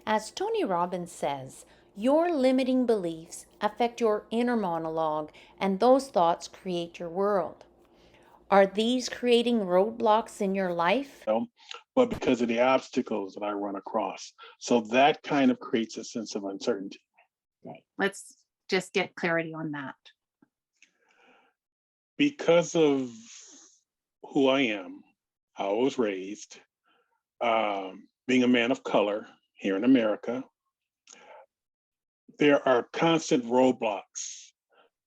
As Tony Robbins says, your limiting beliefs affect your inner monologue, and those thoughts create your world. Are these creating roadblocks in your life? know, but because of the obstacles that I run across. So that kind of creates a sense of uncertainty. Okay, let's just get clarity on that. Because of who I am, how I was raised, being a man of color here in America, there are constant roadblocks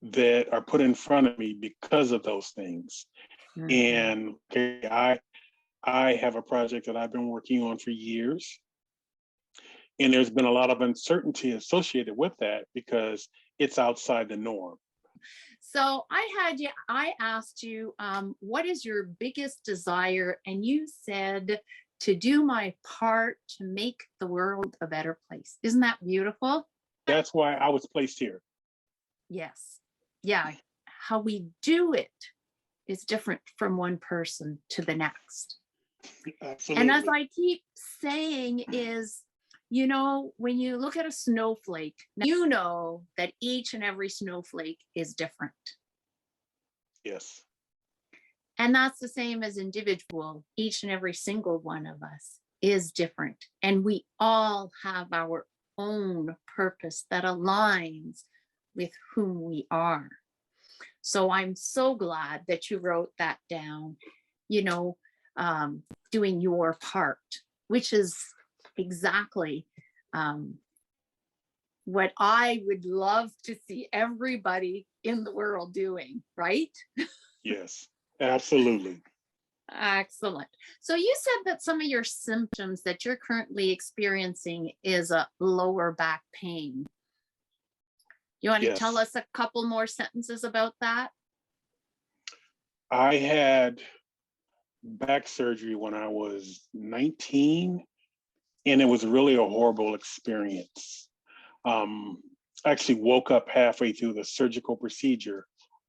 that are put in front of me because of those things. Mhm. And okay, I have a project that I've been working on for years. And there's been a lot of uncertainty associated with that because it's outside the norm. So I asked you, what is your biggest desire? And you said to do my part to make the world a better place. Isn't that beautiful? That's why I was placed here. Yes. Yeah. How we do it is different from one person to the next. Absolutely. And as I keep saying is, when you look at a snowflake, you know that each and every snowflake is different. Yes. And that's the same as individual. Each and every single one of us is different. And we all have our own purpose that aligns with whom we are. So I'm so glad that you wrote that down, you know, doing your part, which is exactly what I would love to see everybody in the world doing, right? Yes. Absolutely. Excellent. So you said that some of your symptoms that you're currently experiencing is a lower back pain. You want to tell Yes. us a couple more sentences about that? I had back surgery when I was 19, and it was really a horrible experience. I actually woke up halfway through the surgical procedure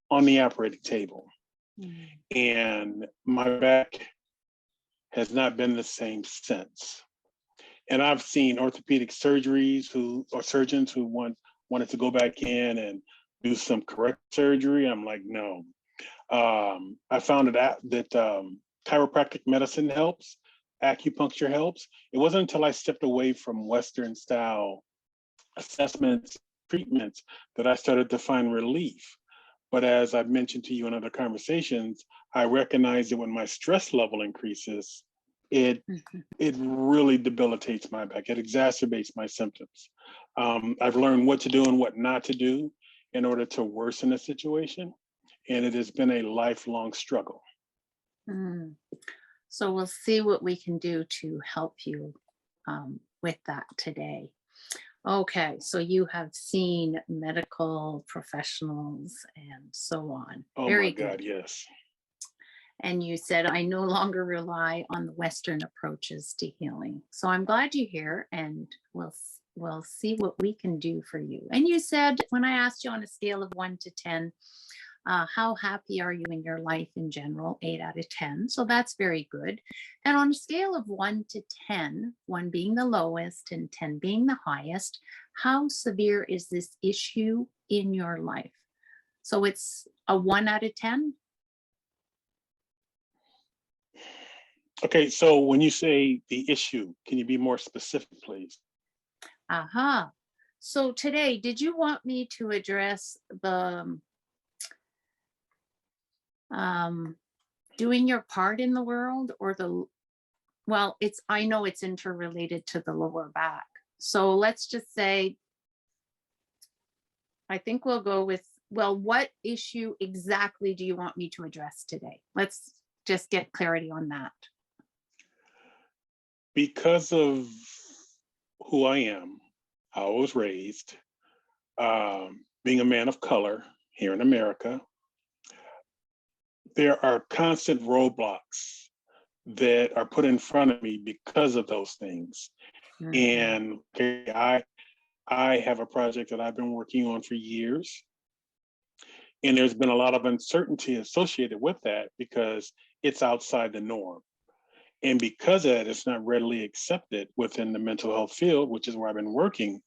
on the operating table, and my back has not been the same since. And I've seen orthopedic surgeons who wanted to go back in and do some correct surgery. I'm like, no. I found that chiropractic medicine helps, acupuncture helps. It wasn't until I stepped away from Western style assessments, treatments, that I started to find relief. But as I've mentioned to you in other conversations, I recognize that when my stress level increases, it Mhm. it really debilitates my back. It exacerbates my symptoms. I've learned what to do and what not to do in order to worsen the situation, and it has been a lifelong struggle. Mm. So we'll see what we can do to help you with that today. Okay, so you have seen medical professionals and so on. Oh my Very God, good. yes. And you said, I no longer rely on the Western approaches to healing. So I'm glad you're here and we'll see what we can do for you. And you said, when I asked you on a scale of 1 to 10, how happy are you in your life in general? 8 out of 10. So that's very good. And on a scale of 1 to 10, 1 being the lowest and 10 being the highest, how severe is this issue in your life? So it's a 1 out of 10. Okay, so when you say the issue, can you be more specific, please? Aha. So today, did you want me to address the doing your part in the world or well, I know it's interrelated to the lower back. So let's just say, I think we'll go with, well, what issue exactly do you want me to address today? Let's just get clarity on that. Because of who I am, how I was raised, being a man of color here in America, there are constant roadblocks that are put in front of me because of those things. Mhm. And okay, I have a project that I've been working on for years, and there's been a lot of uncertainty associated with that because it's outside the norm. And because of that, it's not readily accepted within the mental health field, which is where I've been working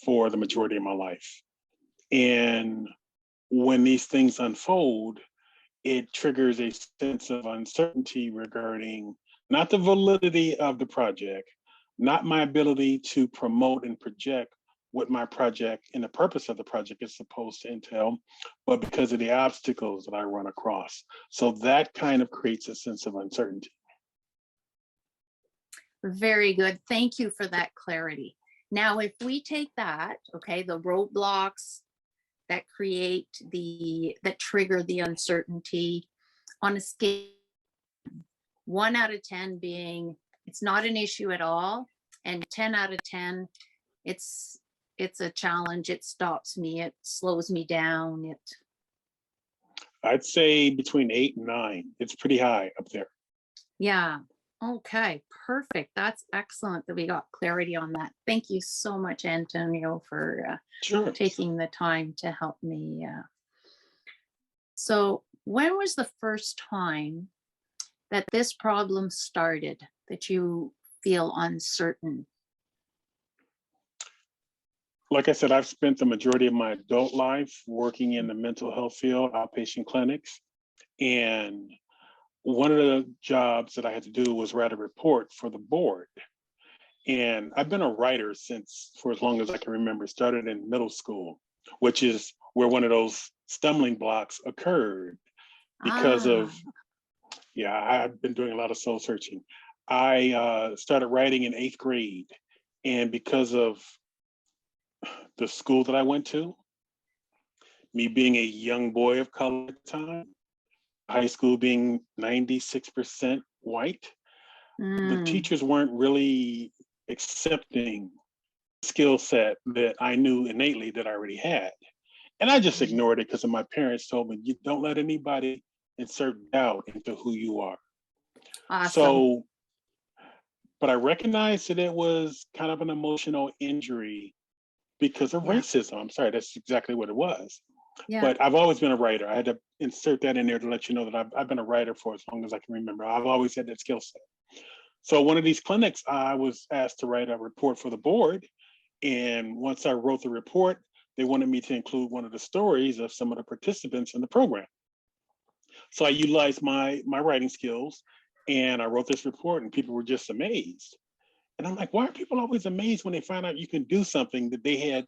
for the majority of my life. And when these things unfold, it triggers a sense of uncertainty regarding not the validity of the project, not my ability to promote and project what my project and the purpose of the project is supposed to entail, but because of the obstacles that I run across. So that kind of creates a sense of uncertainty. Very good. Thank you for that clarity. Now, if we take that, okay, the roadblocks that trigger the uncertainty on a scale 1 out of 10 being it's not an issue at all, and 10 out of 10 it's a challenge, it stops me, it slows me down, I'd say between 8 and 9. It's pretty high up there. yeah. Okay, perfect. That's excellent that we got clarity on that. Thank you so much, Antonio, for Sure. taking the time to help me. So when was the first time that this problem started, that you feel uncertain? Like I said, I've spent the majority of my adult life working in the mental health field, outpatient clinics. And one of the jobs that I had to do was write a report for the board. And I've been a writer for as long as I can remember, started in middle school, which is where one of those stumbling blocks occurred because of, I've been doing a lot of soul searching. I started writing in 8th grade. And because of the school that I went to, me being a young boy of color at the time, high school being 96% white, the teachers weren't really accepting the skill set that I knew innately that I already had. And I just ignored it because my parents told me, you don't let anybody insert doubt into who you are. Awesome. So, but I recognized that it was kind of an emotional injury because of racism. I'm sorry, that's exactly what it was. Yeah. But I've always been a writer. I had to insert that in there to let you know that I've been a writer for as long as I can remember. I've always had that skill set. So one of these clinics, I was asked to write a report for the board. And once I wrote the report, they wanted me to include one of the stories of some of the participants in the program. So I utilized my writing skills and I wrote this report, and people were just amazed. And I'm like, why are people always amazed when they find out you can do something that they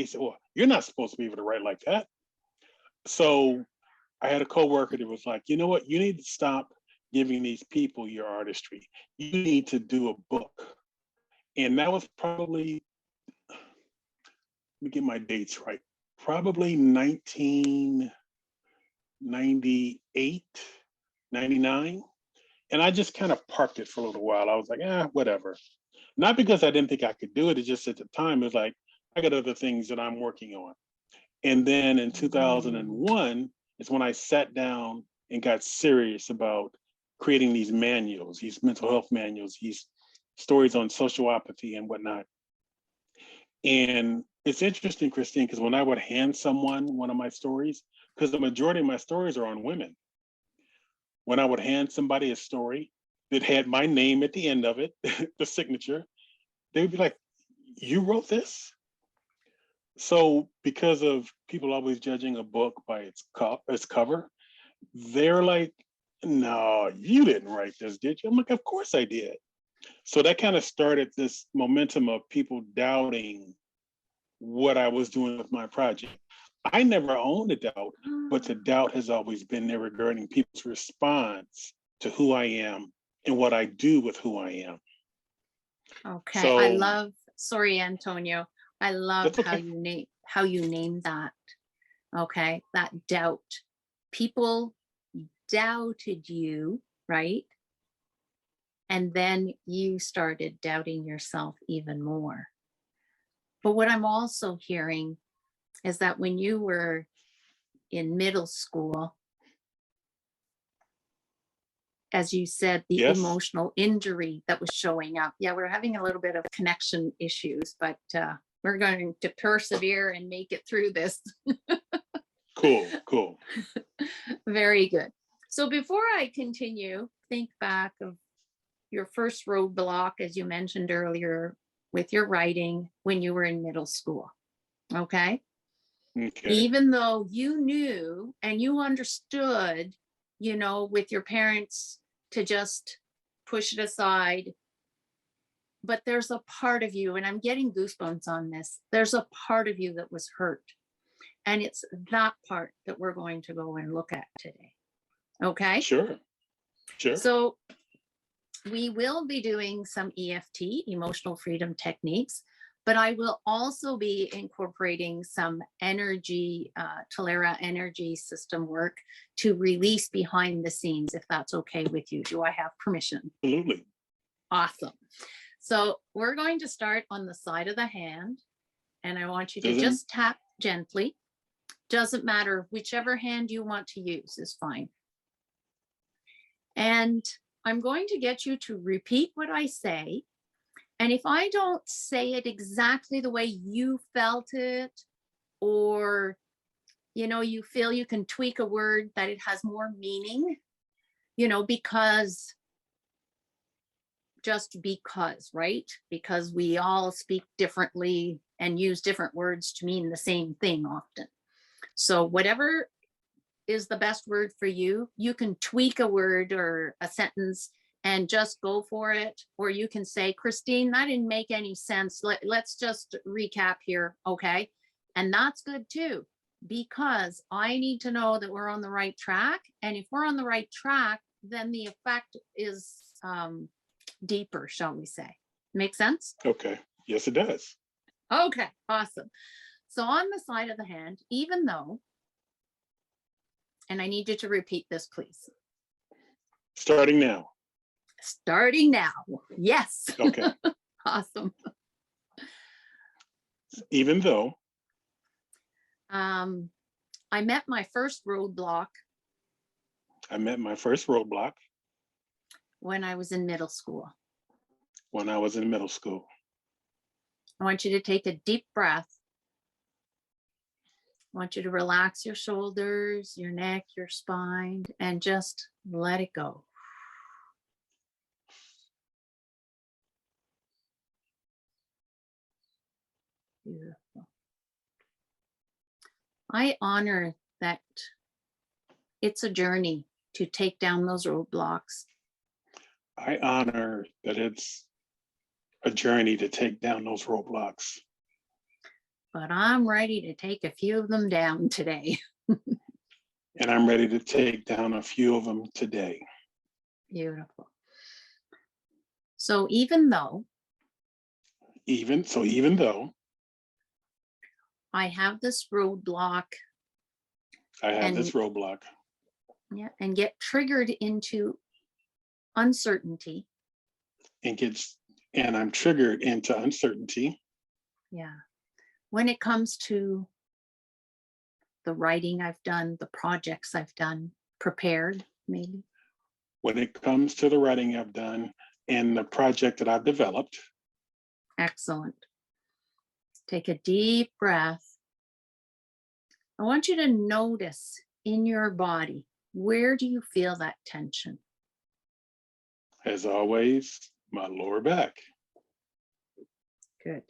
said, well, you're not supposed to be able to write like that. So I had a coworker that was like, you know what, you need to stop giving these people your artistry. You need to do a book. And that was probably, let me get my dates right, probably 1998, 99. And I just kind of parked it for a little while. I was like, whatever. Not because I didn't think I could do it. It's just at the time, it was like, I got other things that I'm working on. And then in 2001 is when I sat down and got serious about creating these manuals, these mental health manuals, these stories on sociopathy and whatnot. And it's interesting, Christine, because when I would hand someone one of my stories, because the majority of my stories are on women, when I would hand somebody a story that had my name at the end of it, the signature, they would be like, you wrote this? So because of people always judging a book by its cover, they're like, no, you didn't write this, did you? I'm like, of course I did. So that kind of started this momentum of people doubting what I was doing with my project. I never owned a doubt, but the doubt has always been there regarding people's response to who I am and what I do with who I am. Okay. So, sorry, Antonio. I love how you name that. Okay. That doubt. People doubted you, right? And then you started doubting yourself even more. But what I'm also hearing is that when you were in middle school, as you said, the emotional injury that was showing up. Yeah, we're having a little bit of connection issues, but we're going to persevere and make it through this. Cool. Very good. So before I continue, think back of your first roadblock, as you mentioned earlier, with your writing when you were in middle school. Okay. Okay. Even though you knew and you understood, with your parents to just push it aside. But there's a part of you, and I'm getting goosebumps on this. There's a part of you that was hurt. And it's that part that we're going to go and look at today. Okay. Sure. So we will be doing some EFT, emotional freedom techniques, but I will also be incorporating some energy, Talera energy system work to release behind the scenes, if that's okay with you. Do I have permission? Absolutely. Awesome. So we're going to start on the side of the hand, and I want you to just tap gently. Doesn't matter, whichever hand you want to use is fine. And I'm going to get you to repeat what I say. And if I don't say it exactly the way you felt it, or, you feel you can tweak a word that it has more meaning, just because, right? Because we all speak differently and use different words to mean the same thing often. So whatever is the best word for you, you can tweak a word or a sentence and just go for it. Or you can say, Christine, that didn't make any sense. Let's just recap here. Okay. And that's good too, because I need to know that we're on the right track. And if we're on the right track, then the effect is deeper, shall we say. Make sense? Okay. Yes, it does. Okay, awesome. So on the side of the hand, even though, and I need you to repeat this, please. Starting now. Starting now. Yes. Okay. Awesome. Even though. I met my first roadblock. I met my first roadblock. When I was in middle school. When I was in middle school. I want you to take a deep breath. I want you to relax your shoulders, your neck, your spine, and just let it go. Beautiful. I honor that it's a journey to take down those roadblocks. I honor that it's a journey to take down those roadblocks. But I'm ready to take a few of them down today. And I'm ready to take down a few of them today. Beautiful. So even though I have this roadblock, yeah, and get triggered into uncertainty. And I'm triggered into uncertainty. Yeah. When it comes to the writing I've done, the projects I've done, prepared, maybe. When it comes to the writing I've done and the project that I've developed. Excellent. Take a deep breath. I want you to notice in your body, where do you feel that tension? As always, my lower back. Good.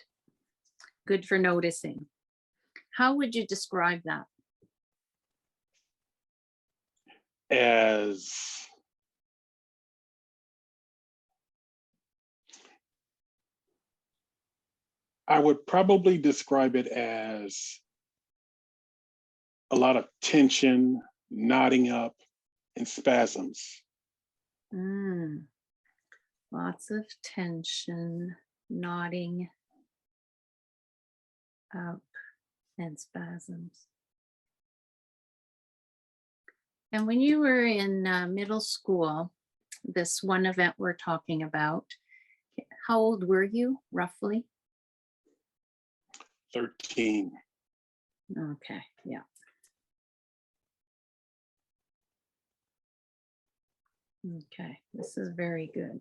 Good for noticing. How would you describe that? As I would probably describe it as a lot of tension, knotting up, and spasms. Lots of tension, knotting up, and spasms. And when you were in middle school, this one event we're talking about, how old were you roughly? 13. Okay, yeah. Okay, this is very good.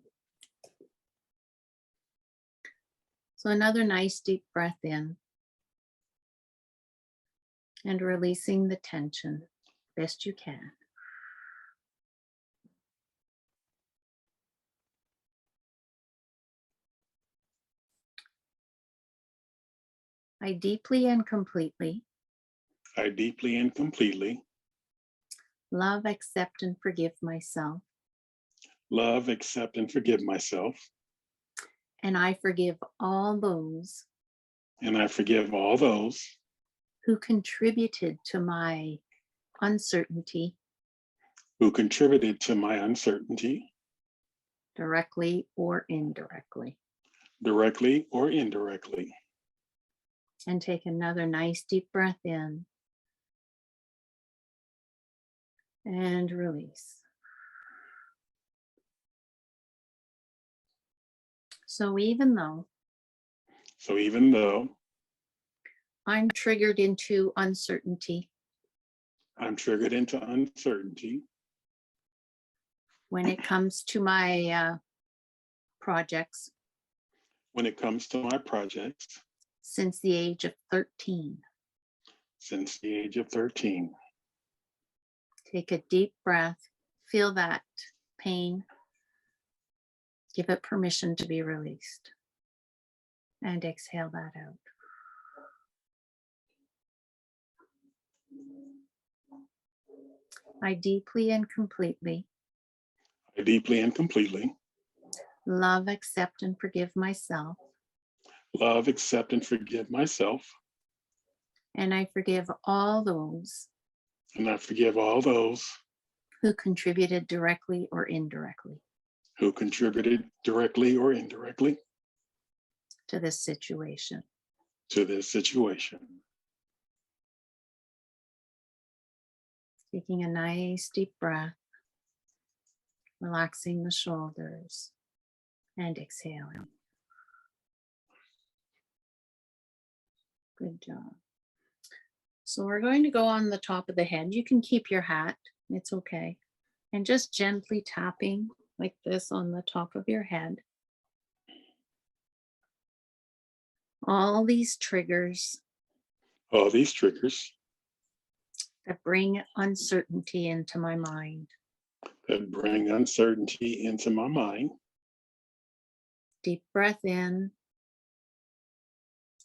So another nice deep breath in and releasing the tension best you can. I deeply and completely I deeply and completely love, accept, and forgive myself. love, accept, and forgive myself. And I forgive all those And I forgive all those who contributed to my uncertainty who contributed to my uncertainty, directly or indirectly. directly or indirectly. And take another nice deep breath in and release. So even though So even though I'm triggered into uncertainty I'm triggered into uncertainty when it comes to my projects when it comes to my projects since the age of 13, since the age of 13, take a deep breath, feel that pain, give it permission to be released, and exhale that out. I deeply and completely I deeply and completely love, accept, and forgive myself. love, accept, and forgive myself. And I forgive all those And I forgive all those who contributed directly or indirectly who contributed directly or indirectly to this situation. to this situation. Taking a nice deep breath, relaxing the shoulders, and exhaling. Good job. So we're going to go on the top of the head. You can keep your hat, it's okay. And just gently tapping like this on the top of your head. All these triggers All these triggers that bring uncertainty into my mind. that bring uncertainty into my mind. Deep breath in.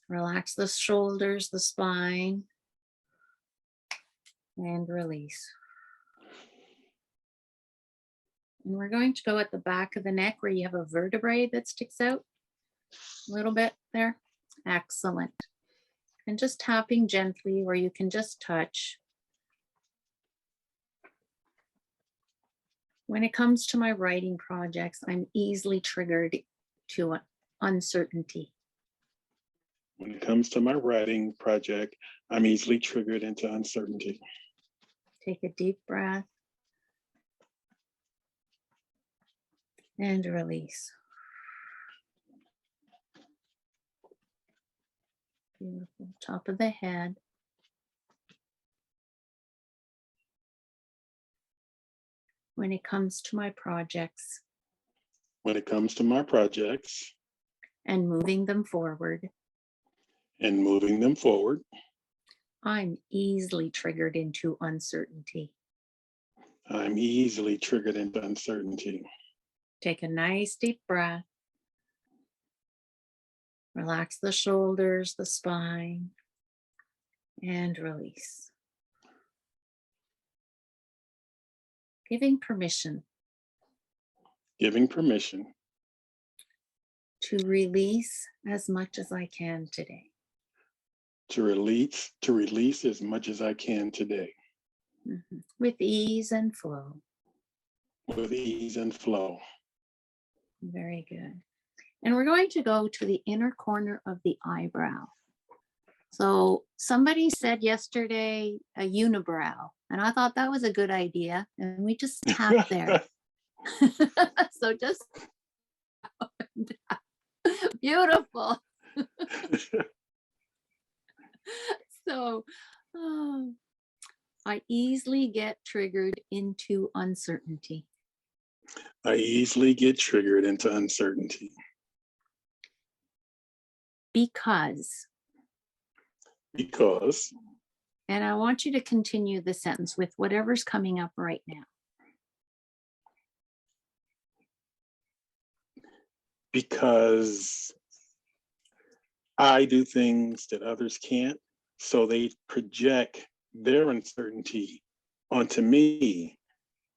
Relax the shoulders, the spine, and release. And we're going to go at the back of the neck where you have a vertebrae that sticks out a little bit there. Excellent. And just tapping gently, or you can just touch. When it comes to my writing projects, I'm easily triggered to uncertainty. When it comes to my writing project, I'm easily triggered into uncertainty. Take a deep breath and release. Beautiful. Top of the head. When it comes to my projects When it comes to my projects and moving them forward, and moving them forward, I'm easily triggered into uncertainty. I'm easily triggered into uncertainty. Take a nice deep breath. Relax the shoulders, the spine, and release. Giving permission Giving permission to release as much as I can today. to release as much as I can today. With ease and flow. With ease and flow. Very good. And we're going to go to the inner corner of the eyebrow. So somebody said yesterday a unibrow, and I thought that was a good idea. And we just tapped there. So just beautiful. So I easily get triggered into uncertainty. I easily get triggered into uncertainty. Because, and I want you to continue the sentence with whatever's coming up right now. Because I do things that others can't, so they project their uncertainty onto me,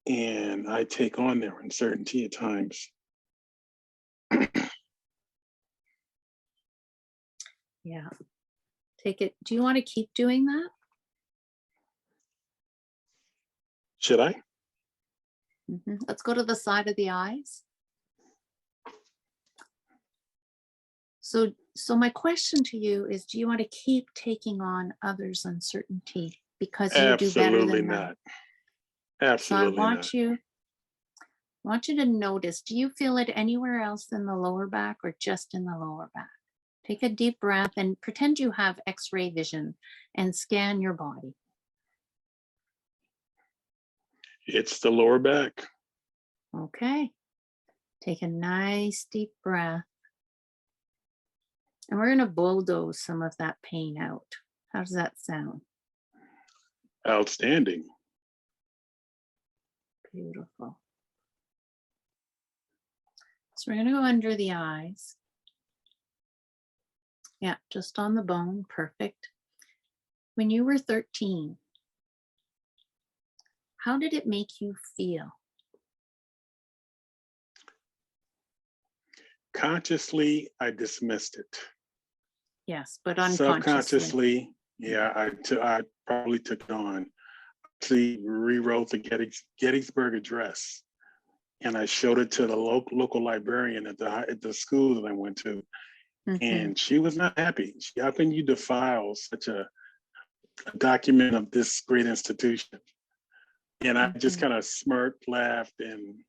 and I take on their uncertainty at times. Yeah. Take it. Do you want to keep doing that? Should I? Let's go to the side of the eyes. So my question to you is, do you want to keep taking on others' uncertainty because you do better Absolutely than them? not. So I Absolutely not. want you to notice, do you feel it anywhere else in the lower back or just in the lower back? Take a deep breath and pretend you have X-ray vision and scan your body. It's the lower back. Okay. Take a nice deep breath. And we're going to bulldoze some of that pain out. How does that sound? Outstanding. Beautiful. So we're going to go under the eyes. Yeah, just on the bone. Perfect. When you were 13, how did it make you feel? Consciously, I dismissed it. Yes, but unconsciously. Subconsciously, yeah, I probably took it on. Actually, rewrote the Gettysburg Address, and I showed it to the local librarian at the school that I went to, and she was not happy. How can you defile such a document of this great institution? And I just kind of smirked, laughed, and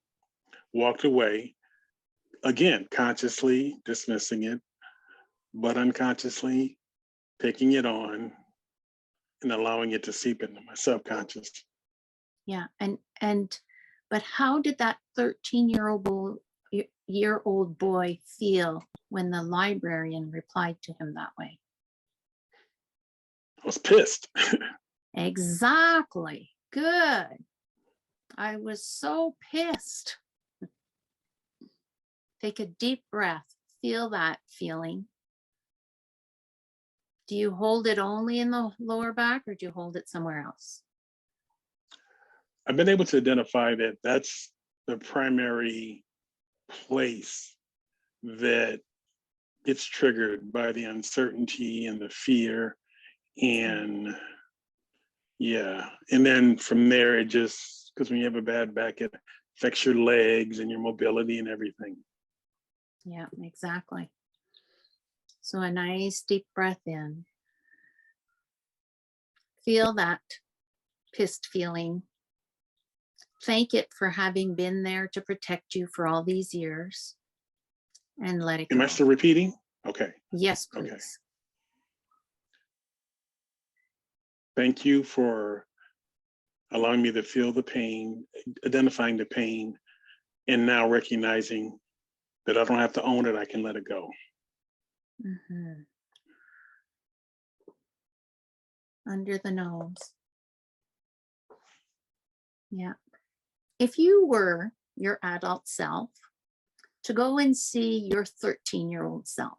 walked away. Again, consciously dismissing it, but unconsciously taking it on and allowing it to seep into my subconscious. Yeah, but how did that 13-year-old boy feel when the librarian replied to him that way? I was pissed. Exactly. Good. I was so pissed. Take a deep breath. Feel that feeling. Do you hold it only in the lower back or do you hold it somewhere else? I've been able to identify that that's the primary place that gets triggered by the uncertainty and the fear. And yeah, and then from there, it just, because when you have a bad back, it affects your legs and your mobility and everything. Yeah, exactly. So a nice deep breath in. Feel that pissed feeling. Thank it for having been there to protect you for all these years. And let it go. Am I still repeating? Okay. Yes, please. Okay. Thank you for allowing me to feel the pain, identifying the pain, and now recognizing that I don't have to own it, I can let it go. Under the nose. Yeah. If you were your adult self to go and see your 13-year-old self,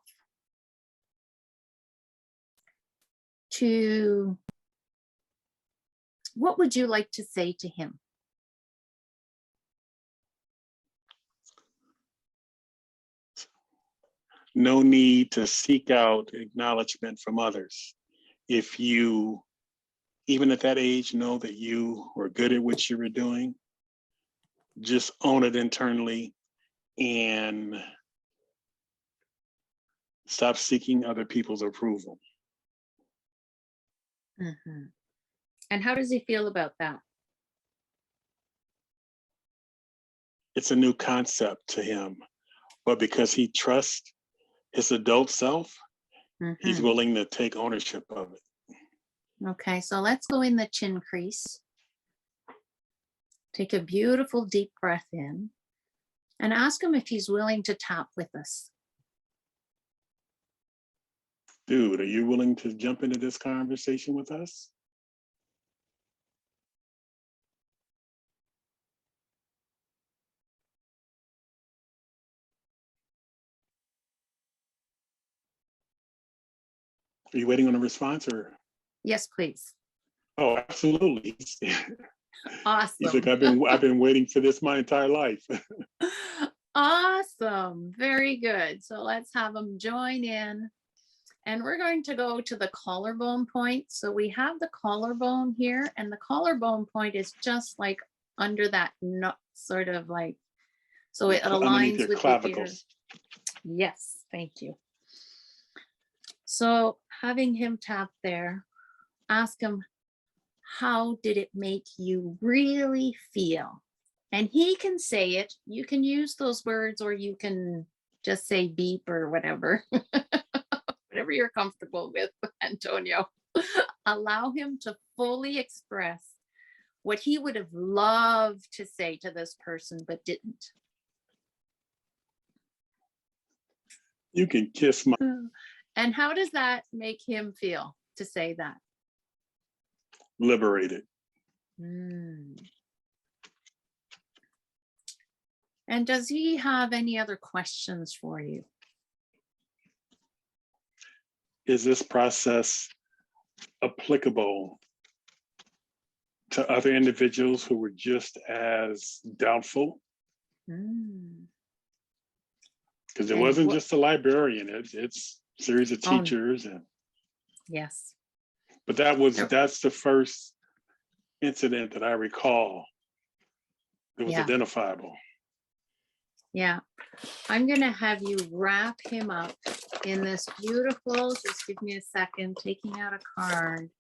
what would you like to say to him? No need to seek out acknowledgement from others. If you, even at that age, know that you were good at what you were doing, just own it internally and stop seeking other people's approval. And how does he feel about that? It's a new concept to him, but because he trusts his adult self, he's willing to take ownership of it. Okay, so let's go in the chin crease. Take a beautiful deep breath in and ask him if he's willing to tap with us. Dude, are you willing to jump into this conversation with us? Are you waiting on a response or? Yes, please. Oh, absolutely. Awesome. He's like, I've been waiting for this my entire life. Awesome. Very good. So let's have them join in. And we're going to go to the collarbone point. So we have the collarbone here, and the collarbone point is just like under that nut, sort of like, so it Underneath aligns your with clavicles. the ear. Yes, thank you. So having him tap there, ask him, how did it make you really feel? And he can say it. You can use those words, or you can just say beep or whatever. Whatever you're comfortable with, Antonio. Allow him to fully express what he would have loved to say to this person, but didn't. You can kiss my. And how does that make him feel to say that? Liberated. Mm. And does he have any other questions for you? Is this process applicable to other individuals who were just as doubtful? Mm. Because it wasn't just a librarian, it's a series of teachers. And yes. but that's the first incident that I recall that was identifiable. Yeah. I'm going to have you wrap him up in this beautiful, just give me a second, taking out a card.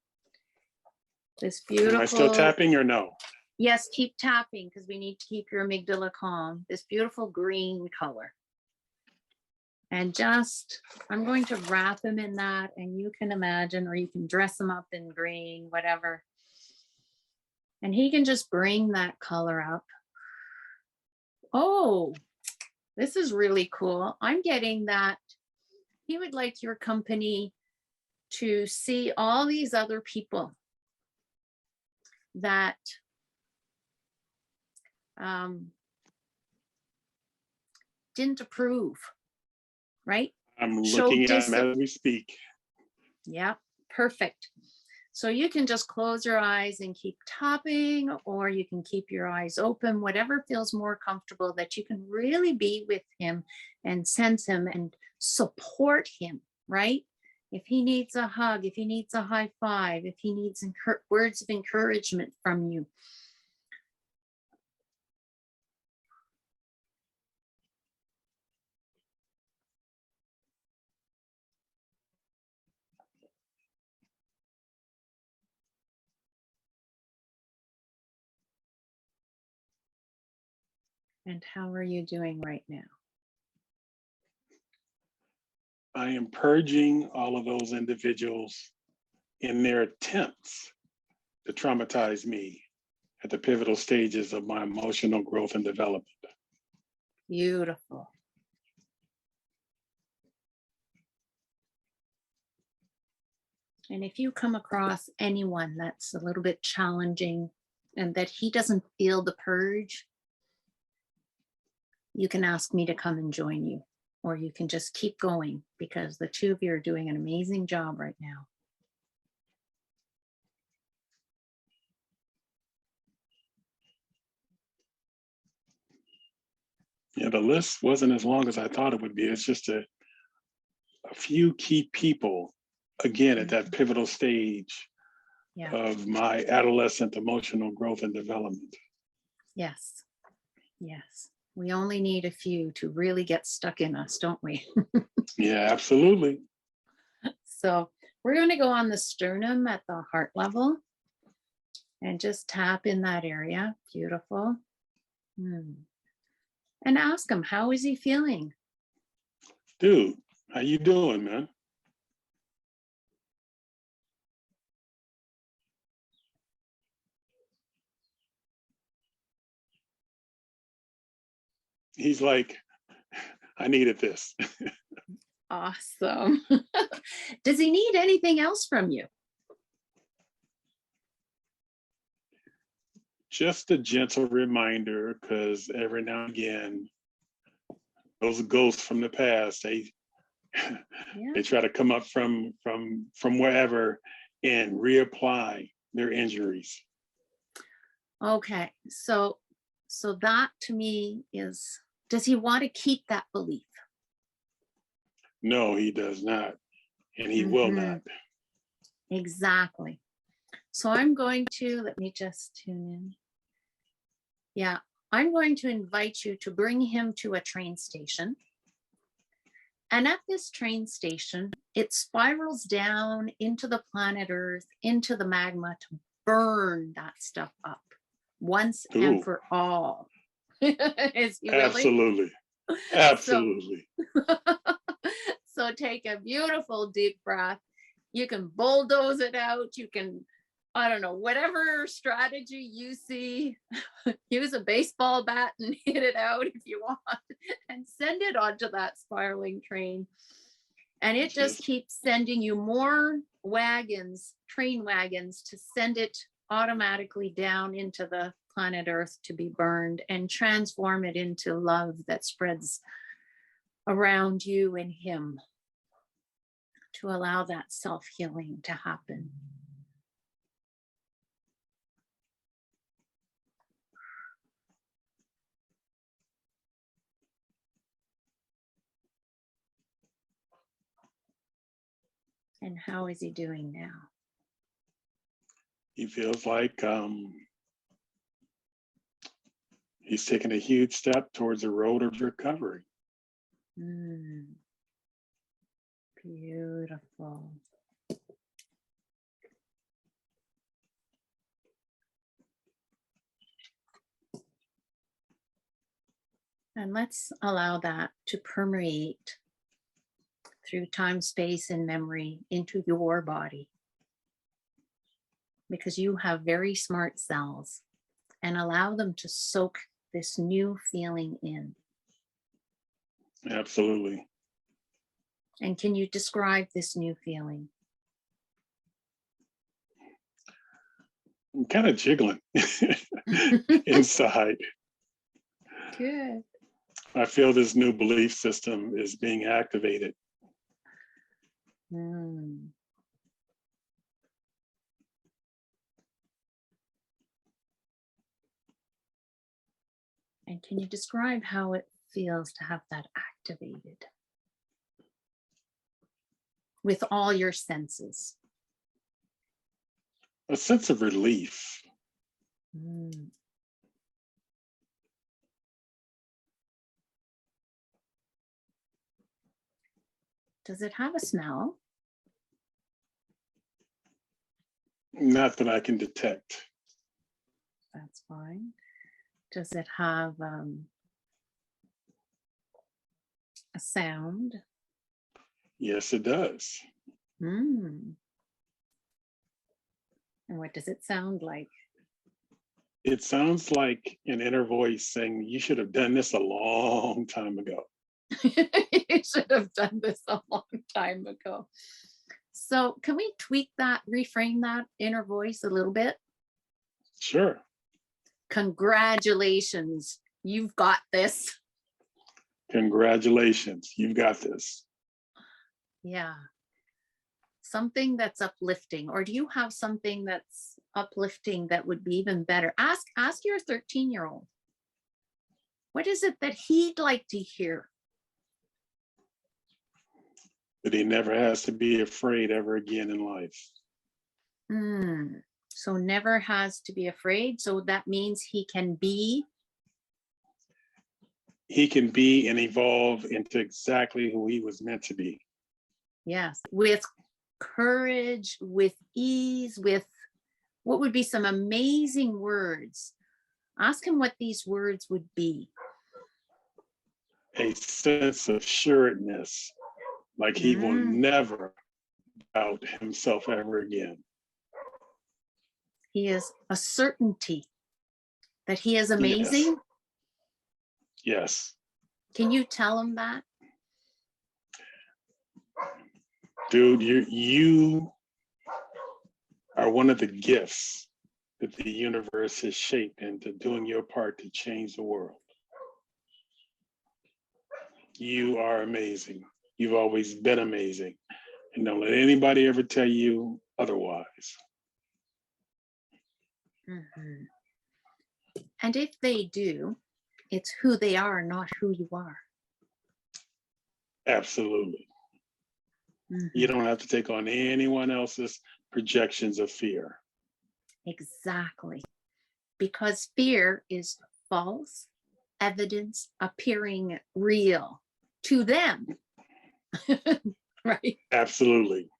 This beautiful. Am I still tapping or no? Yes, keep tapping because we need to keep your amygdala calm. This beautiful green color. And I'm going to wrap him in that, and you can imagine, or you can dress him up in green, whatever. And he can just bring that color up. Oh, this is really cool. I'm getting that he would like your company to see all these other people that didn't approve, right? I'm looking at him as we speak. Yeah, perfect. So you can just close your eyes and keep tapping, or you can keep your eyes open, whatever feels more comfortable, that you can really be with him and sense him and support him, right? If he needs a hug, if he needs a high five, if he needs words of encouragement from you. And how are you doing right now? I am purging all of those individuals in their attempts to traumatize me at the pivotal stages of my emotional growth and development. Beautiful. And if you come across anyone that's a little bit challenging and that he doesn't feel the purge, you can ask me to come and join you, or you can just keep going, because the two of you are doing an amazing job right now. Yeah, the list wasn't as long as I thought it would be. It's just a few key people, again, at that pivotal stage of my adolescent emotional growth and development. Yes. Yes. We only need a few to really get stuck in us, don't we? Yeah, absolutely. So we're going to go on the sternum at the heart level and just tap in that area. Beautiful. And ask him, how is he feeling? Dude, how you doing, man? He's like, I needed this. Awesome. Does he need anything else from you? Just a gentle reminder, because every now and again, those ghosts from the past, they Yeah. They try to come up from wherever and reapply their injuries. Okay. So that to me is, does he want to keep that belief? No, he does not, and he will not. Exactly. So I'm going to, let me just tune in. Yeah, I'm going to invite you to bring him to a train station. And at this train station, it spirals down into the planet Earth, into the magma to burn that stuff up once and Ooh. for all. Is he willing? Absolutely. Absolutely. So take a beautiful deep breath. You can bulldoze it out. You can, I don't know, whatever strategy you see, use a baseball bat and hit it out if you want, and send it onto that spiraling train. And it just keeps sending you more wagons, train wagons, to send it automatically down into the planet Earth to be burned and transform it into love that spreads around you and him, to allow that self-healing to happen. And how is he doing now? He feels like he's taking a huge step towards the road of recovery. Beautiful. And let's allow that to permeate through time, space, and memory into your body, because you have very smart cells, and allow them to soak this new feeling in. Absolutely. And can you describe this new feeling? I'm kind of jiggling inside. Good. I feel this new belief system is being activated. And can you describe how it feels to have that activated with all your senses? A sense of relief. Does it have a smell? Not that I can detect. That's fine. Does it have a sound? Yes, it does. And what does it sound like? It sounds like an inner voice saying, you should have done this a long time ago. You should have done this a long time ago. So can we tweak that, reframe that inner voice a little bit? Sure. Congratulations, you've got this. Congratulations, you've got this. Yeah. Something that's uplifting. Or do you have something that's uplifting that would be even better? Ask your 13-year-old. What is it that he'd like to hear? That he never has to be afraid ever again in life. So never has to be afraid. So that means he can be. He can be and evolve into exactly who he was meant to be. Yes, with courage, with ease, with what would be some amazing words. Ask him what these words would be. A sense of assuredness, like he will never doubt himself ever again. He is a certainty that he is amazing. Yes. Can you tell him that? Dude, you are one of the gifts that the universe has shaped into doing your part to change the world. You are amazing. You've always been amazing. And don't let anybody ever tell you otherwise. Mhm. And if they do, it's who they are, not who you are. Absolutely. You don't have to take on anyone else's projections of fear. Exactly. Because fear is false evidence appearing real to them. Right? Absolutely.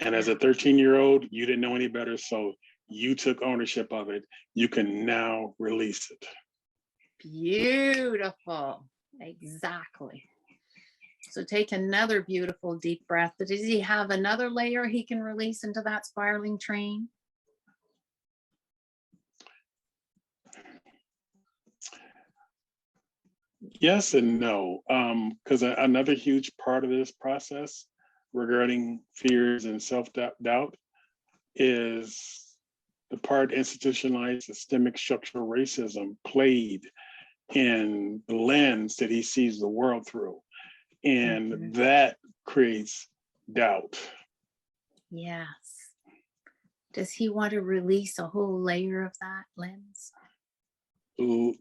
And as a 13-year-old, you didn't know any better, so you took ownership of it. You can now release it. Beautiful. Exactly. So take another beautiful deep breath. Does he have another layer he can release into that spiraling train? Yes and no, because another huge part of this process regarding fears and self-doubt is the part institutionalized systemic structural racism played in the lens that he sees the world through. And that creates doubt. Yes. Does he want to release a whole layer of that lens? Ooh,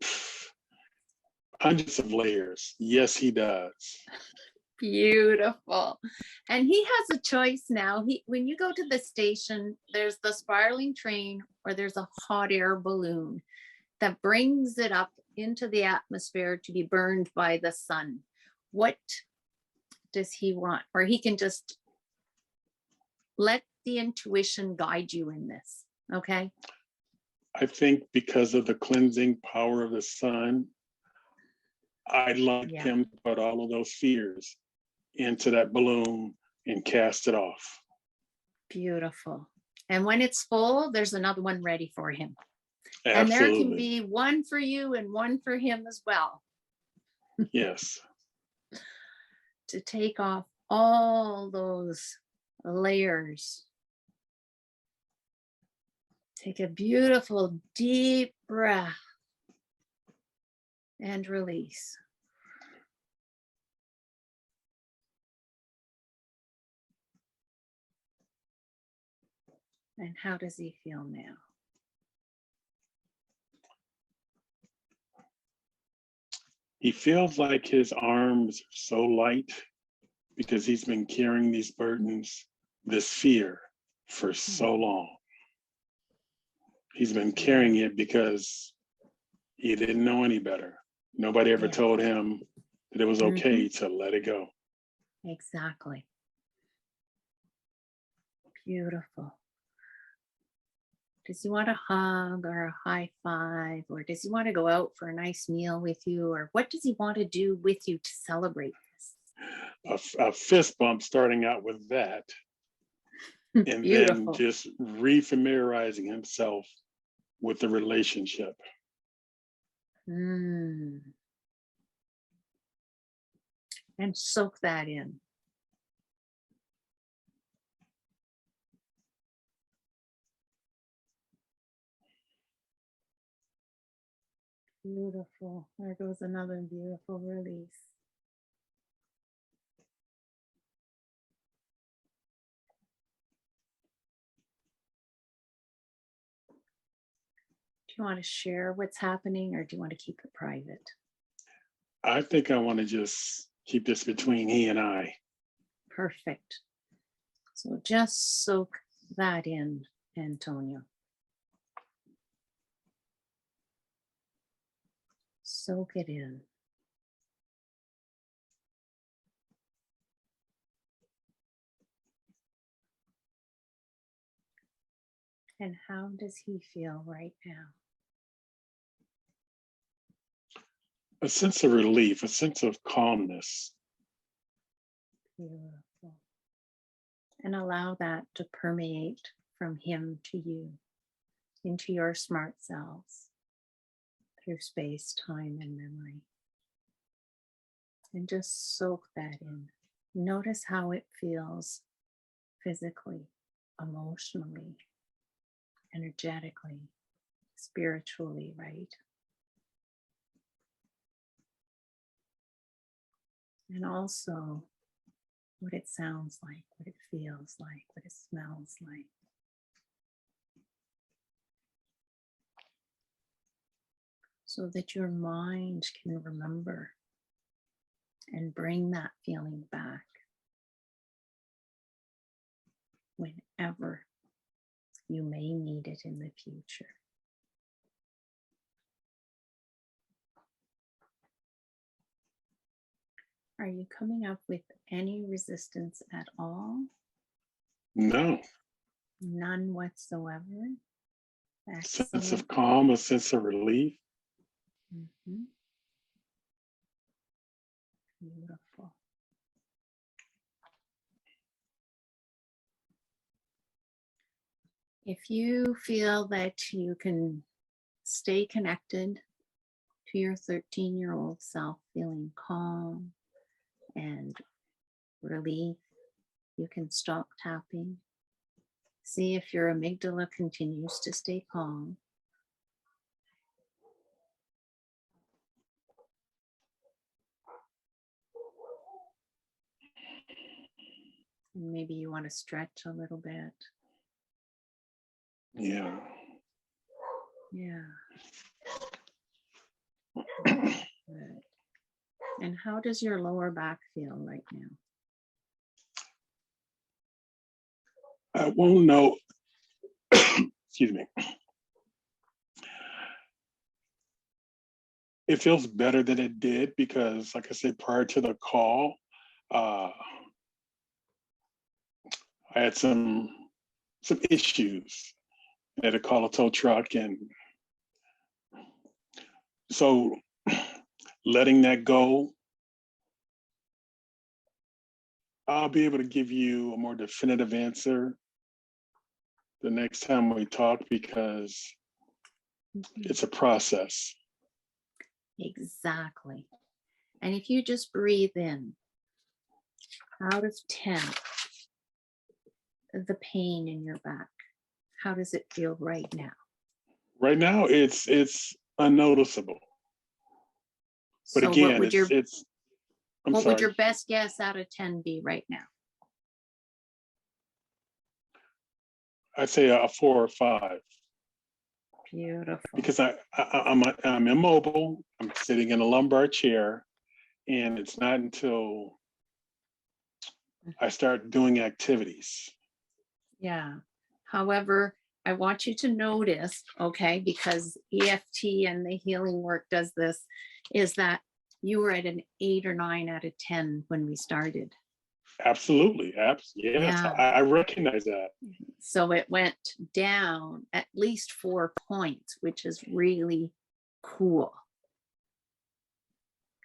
hundreds of layers. Yes, he does. Beautiful. And he has a choice now. When you go to the station, there's the spiraling train or there's a hot air balloon that brings it up into the atmosphere to be burned by the sun. What does he want? Or he can just let the intuition guide you in this. Okay. I think because of the cleansing power of the sun, I'd like him to put all of those fears into that balloon and cast it off. Beautiful. And when it's full, there's another one ready for him. Absolutely. And there can be one for you and one for him as well. Yes. To take off all those layers. Take a beautiful deep breath and release. And how does he feel now? He feels like his arms are so light because he's been carrying these burdens, this fear, for so long. He's been carrying it because he didn't know any better. Nobody ever told him that it was okay to let it go. Exactly. Beautiful. Does he want a hug or a high five? Or does he want to go out for a nice meal with you? Or what does he want to do with you to celebrate this? A fist bump starting out with that. And then just refamiliarizing himself with the relationship. And soak that in. Beautiful. There goes another beautiful release. Do you want to share what's happening or do you want to keep it private? I think I want to just keep this between he and I. Perfect. So just soak that in, Antonio. Soak it in. And how does he feel right now? A sense of relief, a sense of calmness. Beautiful. And allow that to permeate from him to you, into your smart selves, through space, time, and memory. And just soak that in. Notice how it feels physically, emotionally, energetically, spiritually, right? And also what it sounds like, what it feels like, what it smells like. So that your mind can remember and bring that feeling back whenever you may need it in the future. Are you coming up with any resistance at all? No. None whatsoever. Sense Excellent. of calm, a sense of relief. Mhm. Beautiful. If you feel that you can stay connected to your 13-year-old self, feeling calm and relief, you can stop tapping. See if your amygdala continues to stay calm. And maybe you want to stretch a little bit. Yeah. Yeah. Good. And how does your lower back feel right now? I won't know. Excuse me. It feels better than it did because, like I said, prior to the call, I had some issues. I had to call a tow truck, and so letting that go, I'll be able to give you a more definitive answer the next time we talk because it's a process. Exactly. And if you just breathe in, out of 10, the pain in your back, how does it feel right now? Right now, it's unnoticeable. But So again, what would your I'm what would sorry. your best guess out of 10 be right now? I'd say a 4 or 5 Beautiful. because I'm immobile. I'm sitting in a lumbar chair, and it's not until I start doing activities. Yeah. However, I want you to notice, okay, because EFT and the healing work does this, is that you were at an 8 or 9 out of 10 when we started. Absolutely. Yes, Yeah. I recognize that. So it went down at least 4 points, which is really cool.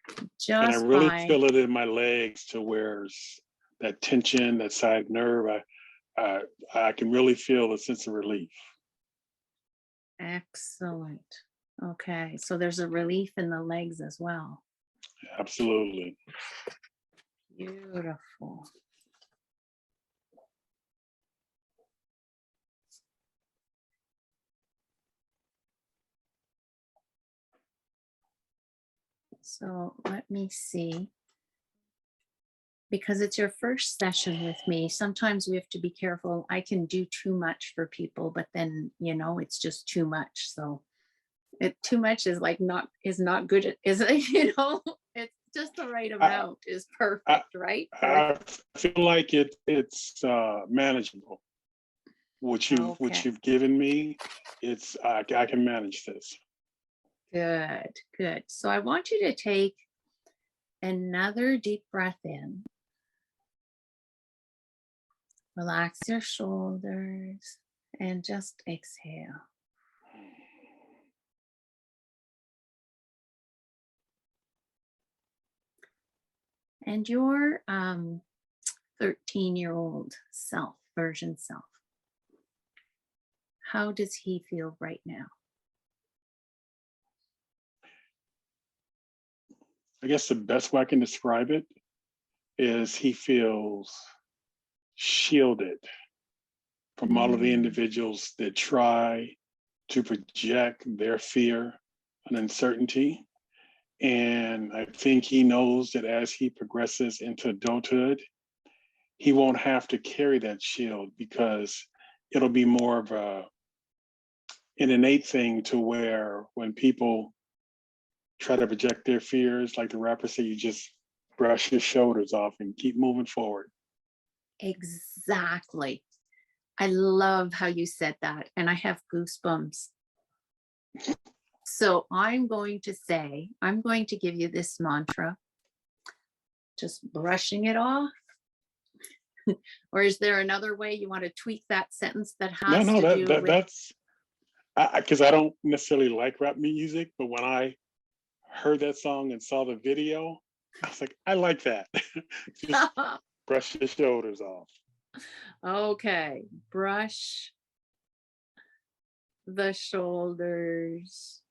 And I Just really by feel it in my legs to where that tension, that side nerve, I can really feel a sense of relief. excellent. Okay, so there's a relief in the legs as well. Absolutely. Beautiful. So let me see. Because it's your first session with me, sometimes we have to be careful. I can do too much for people, but then, it's just too much. So too much is like not good, is it? It's just the right amount is perfect, right? I feel like it's manageable. What you've given me, I can manage this. Good. So I want you to take another deep breath in. Relax your shoulders and just exhale. And your 13-year-old version self, how does he feel right now? I guess the best way I can describe it is he feels shielded from all of the individuals that try to project their fear and uncertainty. And I think he knows that as he progresses into adulthood, he won't have to carry that shield because it'll be more of an innate thing to where when people try to project their fears, like the rapper said, you just brush your shoulders off and keep moving forward. Exactly. I love how you said that. And I have goosebumps. So I'm going to give you this mantra, just brushing it off. Or is there another way you want to tweak that sentence that has No, to do with? that's because I don't necessarily like rap music, but when I heard that song and saw the video, I was like, I like that. Just brush your shoulders off. Okay, brush the shoulders.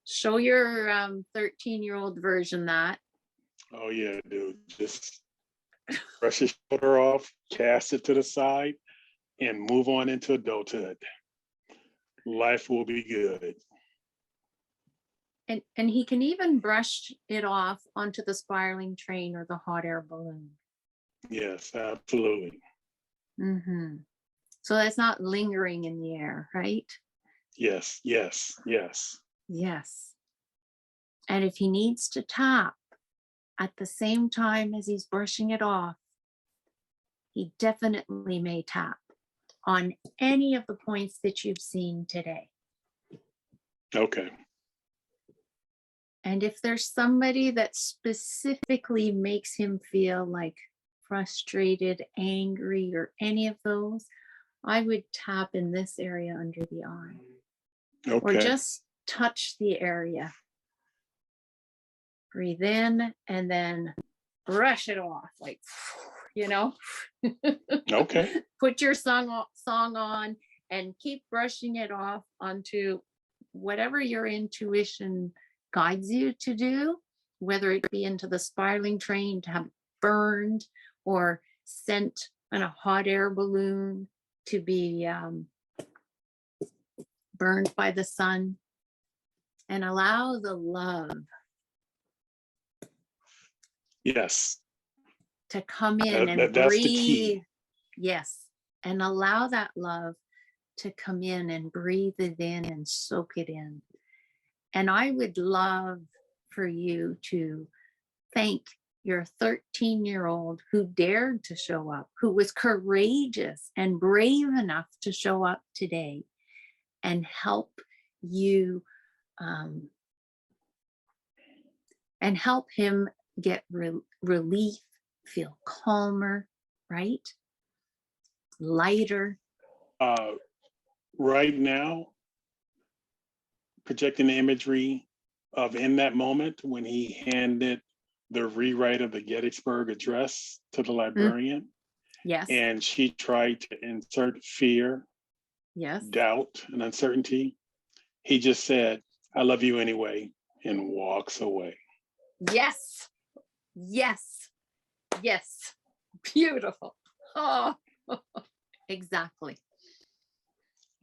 Show your 13-year-old version that. Oh yeah, dude. Just brush your shoulder off, cast it to the side, and move on into adulthood. Life will be good. And he can even brush it off onto the spiraling train or the hot air balloon. Yes, absolutely. Mm-hmm. So that's not lingering in the air, right? Yes, yes, yes. Yes. And if he needs to tap at the same time as he's brushing it off, he definitely may tap on any of the points that you've seen today. Okay. And if there's somebody that specifically makes him feel like frustrated, angry, or any of those, I would tap in this area under the eye. Okay. Or just touch the area. Breathe in and then brush it off, like, you know. Okay. Put your song on and keep brushing it off onto whatever your intuition guides you to do, whether it be into the spiraling train to have burned or sent in a hot air balloon to be burned by the sun. And allow the love Yes. to come in and That's breathe. the key. Yes. And allow that love to come in and breathe it in and soak it in. And I would love for you to thank your 13-year-old who dared to show up, who was courageous and brave enough to show up today and help you and help him get relief, feel calmer, right? Lighter. Right now, projecting the imagery of in that moment when he handed the rewrite of the Gettysburg Address to the librarian. Yes. And she tried to insert fear, Yes. doubt, and uncertainty. He just said, I love you anyway, and walks away. Yes. Yes. Yes. Beautiful. Oh, exactly.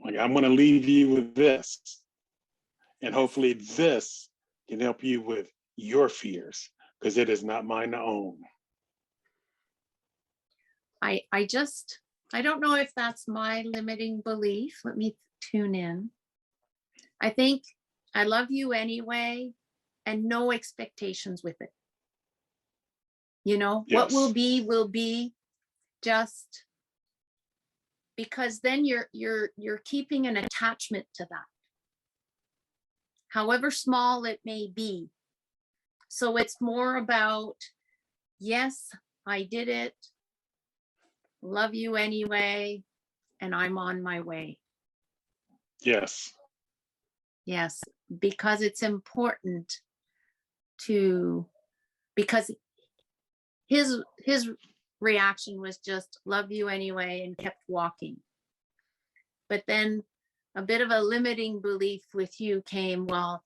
Like, I'm going to leave you with this. And hopefully this can help you with your fears, because it is not mine to own. I don't know if that's my limiting belief. Let me tune in. I think I love you anyway, and no expectations with it. You know, Yes. what will be, just because then you're keeping an attachment to that, however small it may be. So it's more about, yes, I did it, love you anyway, and I'm on my way. Yes. Yes, because it's important because his reaction was just love you anyway and kept walking. But then a bit of a limiting belief with you came, well,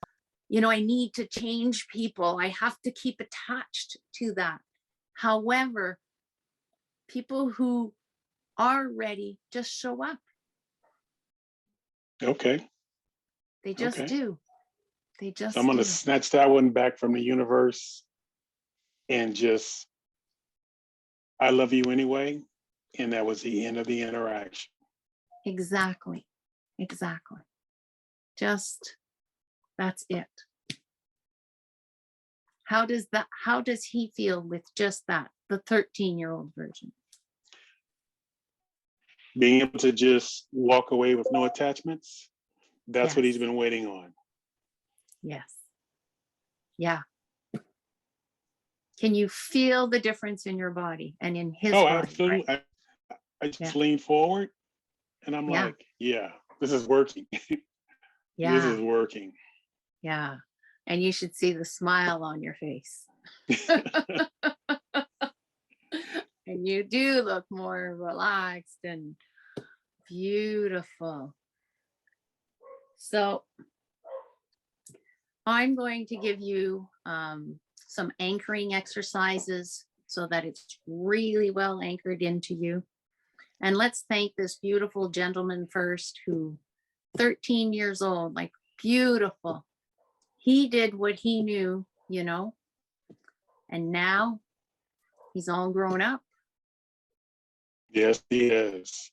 you know, I need to change people. I have to keep attached to that. However, people who are ready just show up. Okay. They just do. They just So I'm going to do. snatch that one back from the universe and just, I love you anyway. And that was the end of the interaction. Exactly. Exactly. Just, that's it. How does he feel with just that, the 13-year-old version? Being able to just walk away with no attachments, that's what he's Yes. been waiting on. Yes. Yeah. Can you feel the difference in your body and in his Oh, body? absolutely. Right? I just Yeah. lean forward and I'm Yeah. like, yeah, this is working. This Yeah. is working. Yeah. And you should see the smile on your face. And you do look more relaxed and beautiful. So I'm going to give you some anchoring exercises so that it's really well anchored into you. And let's thank this beautiful gentleman first, who 13 years old, like beautiful. He did what he knew, and now he's all grown up. Yes, he is.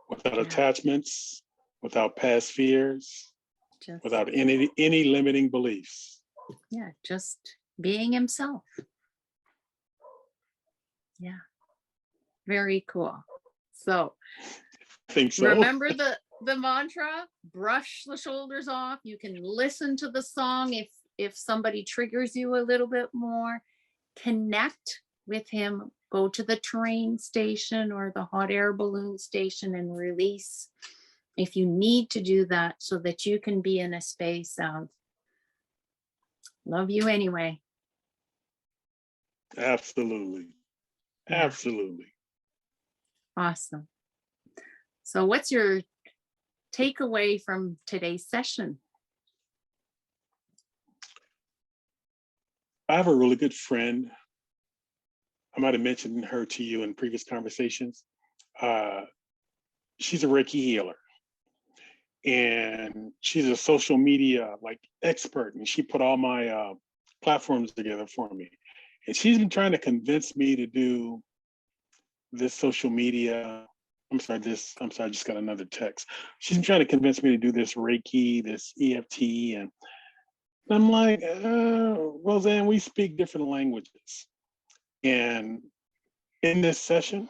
Without Yeah. attachments, without past fears, Just, without any limiting beliefs. yeah, just being himself. Yeah. Very cool. So I think so. remember the mantra, brush the shoulders off. You can listen to the song if somebody triggers you a little bit more. Connect with him. Go to the train station or the hot air balloon station and release if you need to do that, so that you can be in a space of love you anyway. Absolutely. Yeah. Absolutely. Awesome. So what's your takeaway from today's session? I have a really good friend. I might have mentioned her to you in previous conversations. She's a Reiki healer, and she's a social media expert, and she put all my platforms together for me. And she's been trying to convince me to do this social media. I'm sorry, I just got another text. She's been trying to convince me to do this Reiki, this EFT, and I'm like, Roseanne, we speak different languages. And in this session,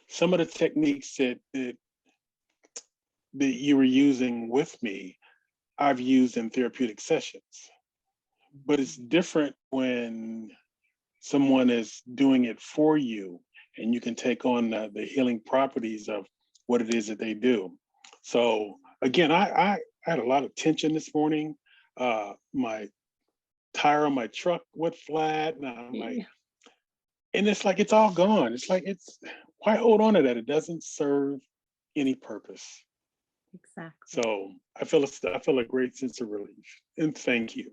some of the techniques that you were using with me, I've used in therapeutic sessions. But it's different when someone is doing it for you and you can take on the healing properties of what it is that they do. So again, I had a lot of tension this morning. My tire on my truck went flat, and I'm like, and it's like it's all gone. It's like, why hold on to that? It doesn't serve any purpose. Exactly. So I feel a great sense of relief, and thank you.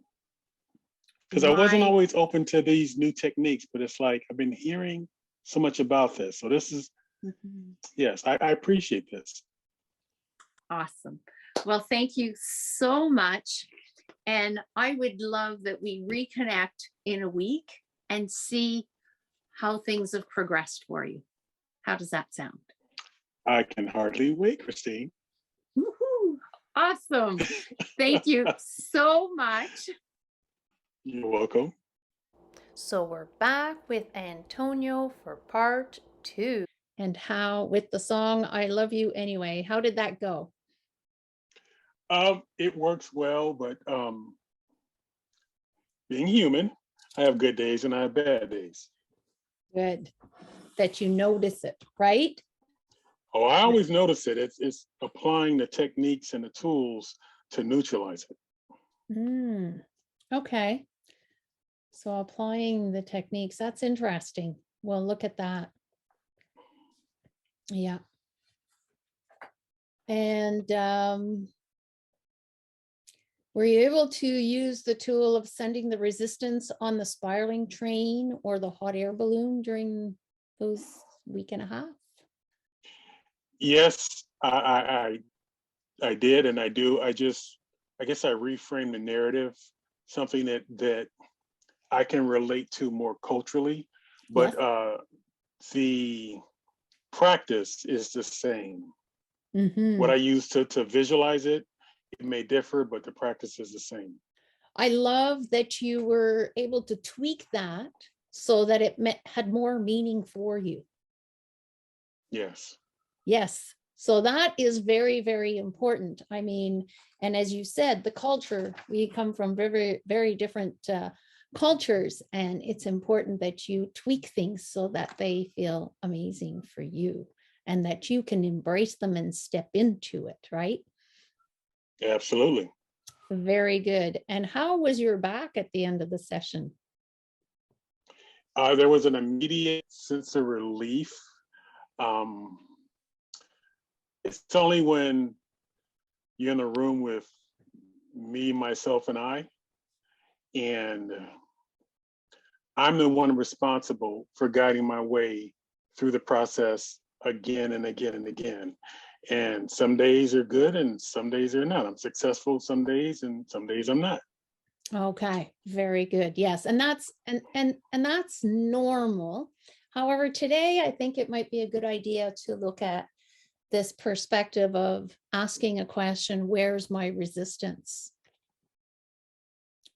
Because I wasn't always open to these new techniques, but it's like I've been hearing so much about this. So this is, yes, I appreciate this. Awesome. Well, thank you so much. And I would love that we reconnect in a week and see how things have progressed for you. How does that sound? I can hardly wait, Christine. Woohoo! Awesome. Thank you so much. You're welcome. So we're back with Antonio for part 2. And how, with the song I Love You Anyway, how did that go? It works well, but being human, I have good days and I have bad days. Good. That you notice it, right? Oh, I always notice it. It's applying the techniques and the tools to neutralize it. Okay. So applying the techniques, that's interesting. Well, look at that. Yeah. And were you able to use the tool of sending the resistance on the spiraling train or the hot air balloon during those week and a half? Yes, I did, and I do. I just I guess I reframe the narrative, something that I can relate to more culturally, Yes. but the practice is the same. What I use to visualize it, it may differ, but the practice is the same. I love that you were able to tweak that so that it had more meaning for you. Yes. Yes. So that is very, very important. I mean, and as you said, the culture, we come from very, very different cultures, and it's important that you tweak things so that they feel amazing for you and that you can embrace them and step into it, right? Absolutely. Very good. And how was your back at the end of the session? There was an immediate sense of relief. It's only when you're in a room with me, myself, and I'm the one responsible for guiding my way through the process again and again and again. And some days are good and some days are not. I'm successful some days and some days I'm not. Okay, very good. Yes, and that's that's normal. However, today I think it might be a good idea to look at this perspective of asking a question, where's my resistance?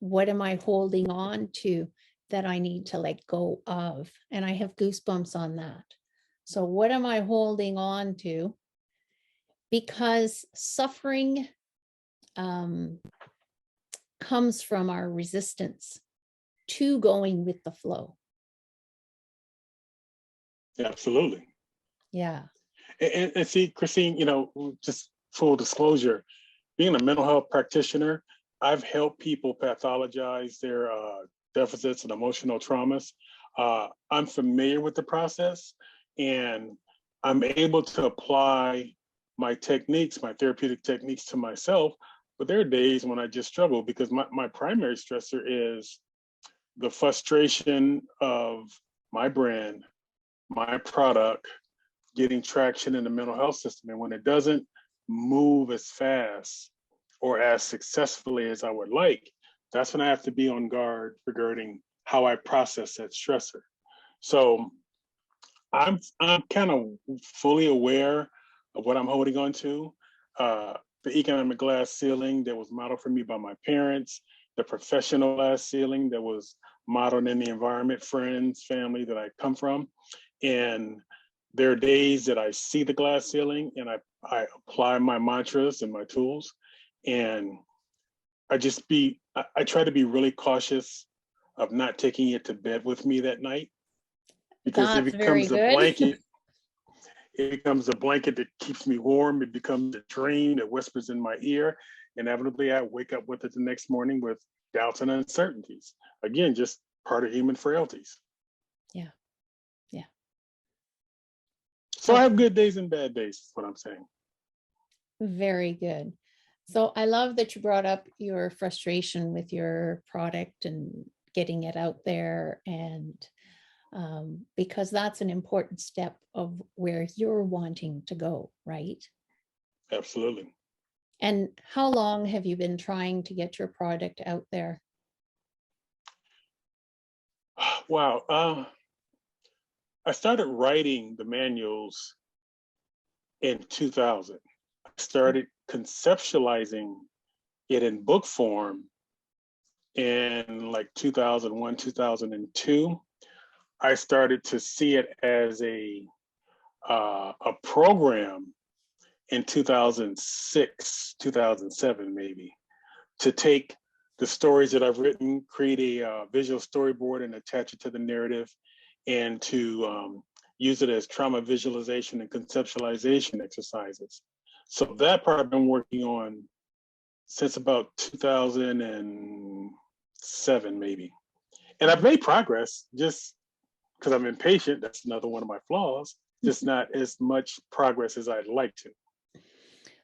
What am I holding on to that I need to let go of? And I have goosebumps on that. So what am I holding on to? Because suffering comes from our resistance to going with the flow. Absolutely. Yeah. And see, Christine, just full disclosure, being a mental health practitioner, I've helped people pathologize their deficits and emotional traumas. I'm familiar with the process, and I'm able to apply my techniques, my therapeutic techniques to myself. But there are days when I just struggle because my primary stressor is the frustration of my brand, my product, getting traction in the mental health system. And when it doesn't move as fast or as successfully as I would like, that's when I have to be on guard regarding how I process that stressor. So I'm kind of fully aware of what I'm holding on to. The economic glass ceiling that was modeled for me by my parents, the professional glass ceiling that was modeled in the environment, friends, family that I come from. And there are days that I see the glass ceiling and I apply my mantras and my tools. And I try to be really cautious of not taking it to bed with me that night, because That's very good. it becomes a blanket that keeps me warm. It becomes a dream that whispers in my ear. Inevitably, I wake up with it the next morning with doubts and uncertainties. Again, just part of human frailties. Yeah. Yeah. So I have good days and bad days, is what I'm saying. Very good. So I love that you brought up your frustration with your product and getting it out there, and because that's an important step of where you're wanting to go, right? Absolutely. And how long have you been trying to get your product out there? Wow. I started writing the manuals in 2000. I started conceptualizing it in book form in like 2001, 2002. I started to see it as a program in 2006, 2007, maybe, to take the stories that I've written, create a visual storyboard and attach it to the narrative, and to use it as trauma visualization and conceptualization exercises. So that part I've been working on since about 2007, maybe. And I've made progress, just because I'm impatient. That's another one of my flaws, just not as much progress as I'd like to.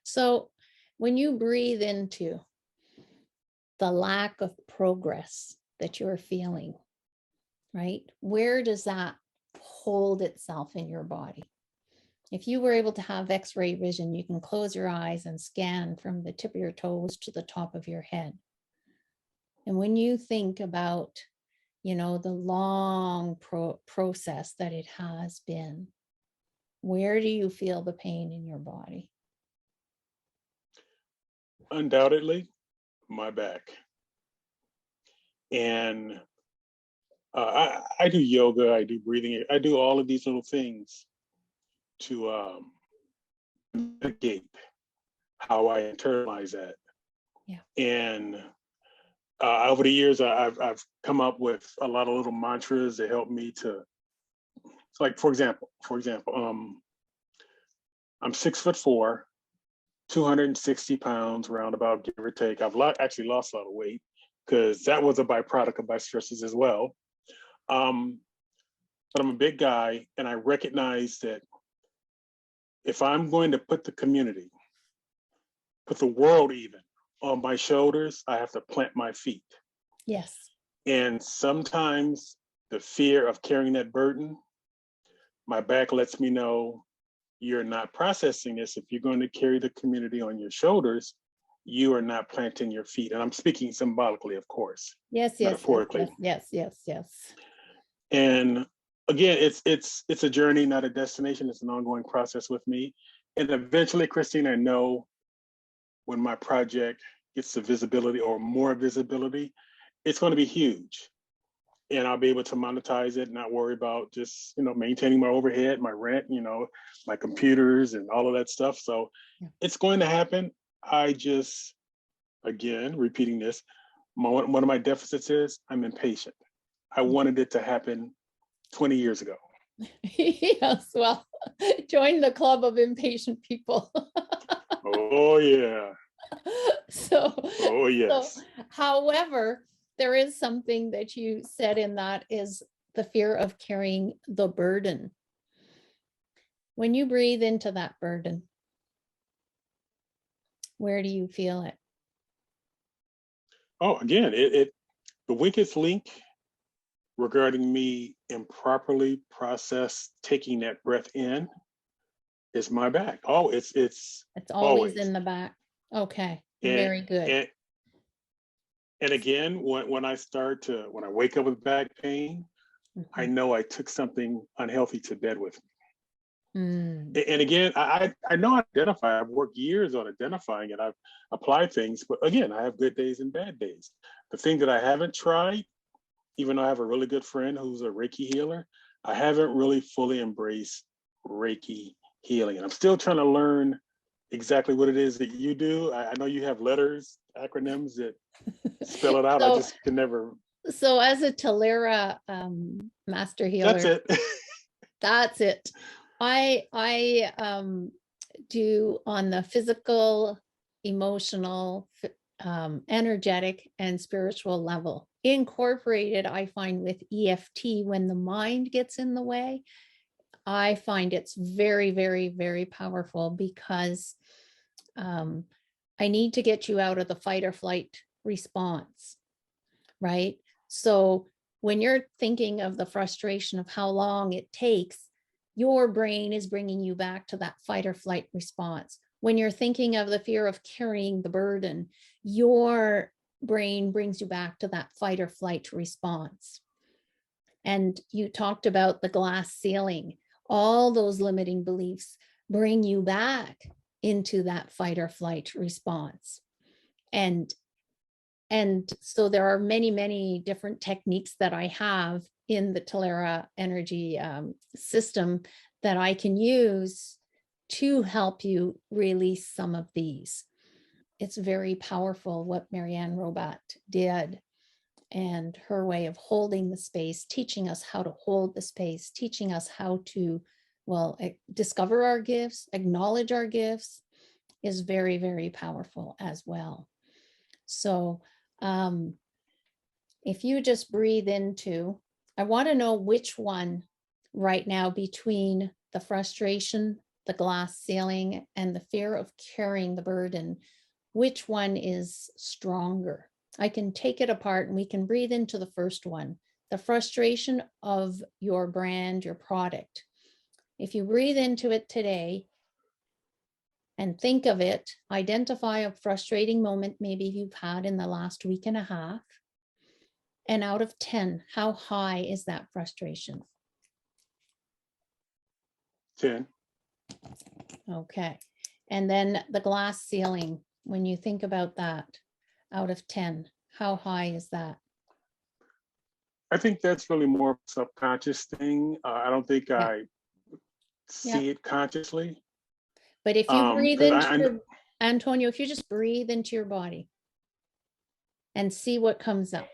So when you breathe into the lack of progress that you're feeling, right? Where does that hold itself in your body? If you were able to have X-ray vision, you can close your eyes and scan from the tip of your toes to the top of your head. And when you think about, the long process that it has been, where do you feel the pain in your body? Undoubtedly, my back. And I do yoga, I do breathing, I do all of these little things to mitigate how I internalize that. Yeah. And over the years, I've come up with a lot of little mantras that help me to, like, for example, I'm 6'4", 260 pounds, roundabout, give or take. I've actually lost a lot of weight because that was a byproduct of my stresses as well. But I'm a big guy, and I recognize that if I'm going to put the community, put the world even on my shoulders, I have to plant my feet. Yes. And sometimes the fear of carrying that burden, my back lets me know you're not processing this. If you're going to carry the community on your shoulders, you are not planting your feet. And I'm speaking symbolically, of course. Yes, metaphorically. yes. And again, it's a journey, not a destination. It's an ongoing process with me. And eventually, Christine, I know when my project gets the visibility or more visibility, it's going to be huge. And I'll be able to monetize it, not worry about just, maintaining my overhead, my rent, my computers and all of that stuff. So It's going to happen. I just, again, repeating this, one of my deficits is I'm impatient. I wanted it to happen 20 years ago. Yes, well, join the club of impatient people. Oh, yeah. Oh, yes. So, however, there is something that you said in that is the fear of carrying the burden. When you breathe into that burden, where do you feel it? Oh, again, the weakest link regarding me improperly process taking that breath in is my back. Oh, it's always in the back. Okay, very good. And again, when I wake up with back pain, I know I took something unhealthy to bed with me. And again, I know I identify. I've worked years on identifying it. I've applied things, but again, I have good days and bad days. The thing that I haven't tried, even though I have a really good friend who's a Reiki healer, I haven't really fully embraced Reiki healing. And I'm still trying to learn exactly what it is that you do. I know you have letters, acronyms that spell it out. I just can never. So as a Talera master healer, that's it. That's it. I do on the physical, emotional, energetic, and spiritual level. Incorporated, I find with EFT, when the mind gets in the way, I find it's very, very, very powerful because I need to get you out of the fight or flight response, right? So when you're thinking of the frustration of how long it takes, your brain is bringing you back to that fight or flight response. When you're thinking of the fear of carrying the burden, your brain brings you back to that fight or flight response. And you talked about the glass ceiling. All those limiting beliefs bring you back into that fight or flight response. And so there are many, many different techniques that I have in the Talera energy system that I can use to help you release some of these. It's very powerful what Marianne Robat did, and her way of holding the space, teaching us how to hold the space, teaching us how to, discover our gifts, acknowledge our gifts, is very, very powerful as well. So if you just breathe into, I want to know which one right now between the frustration, the glass ceiling, and the fear of carrying the burden, which one is stronger? I can take it apart and we can breathe into the first one, the frustration of your brand, your product. If you breathe into it today and think of it, identify a frustrating moment maybe you've had in the last week and a half. And out of 10, how high is that frustration? 10. Okay. And then the glass ceiling, when you think about that, out of 10, how high is that? I think that's really more of a subconscious thing. I don't think Yeah. I see it consciously. But if you breathe 'Cause into your, Antonio, if you just breathe into your body and see what comes up.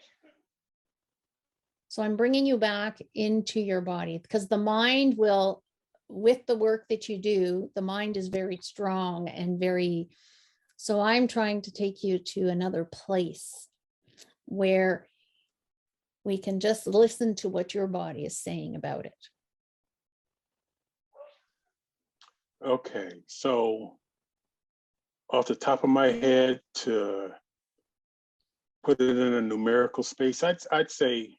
So I'm bringing you back into your body because the mind will, with the work that you do, the mind is very strong and very, so I'm trying to take you to another place where we can just listen to what your body is saying about it. Okay, so off the top of my head, to put it in a numerical space, I'd say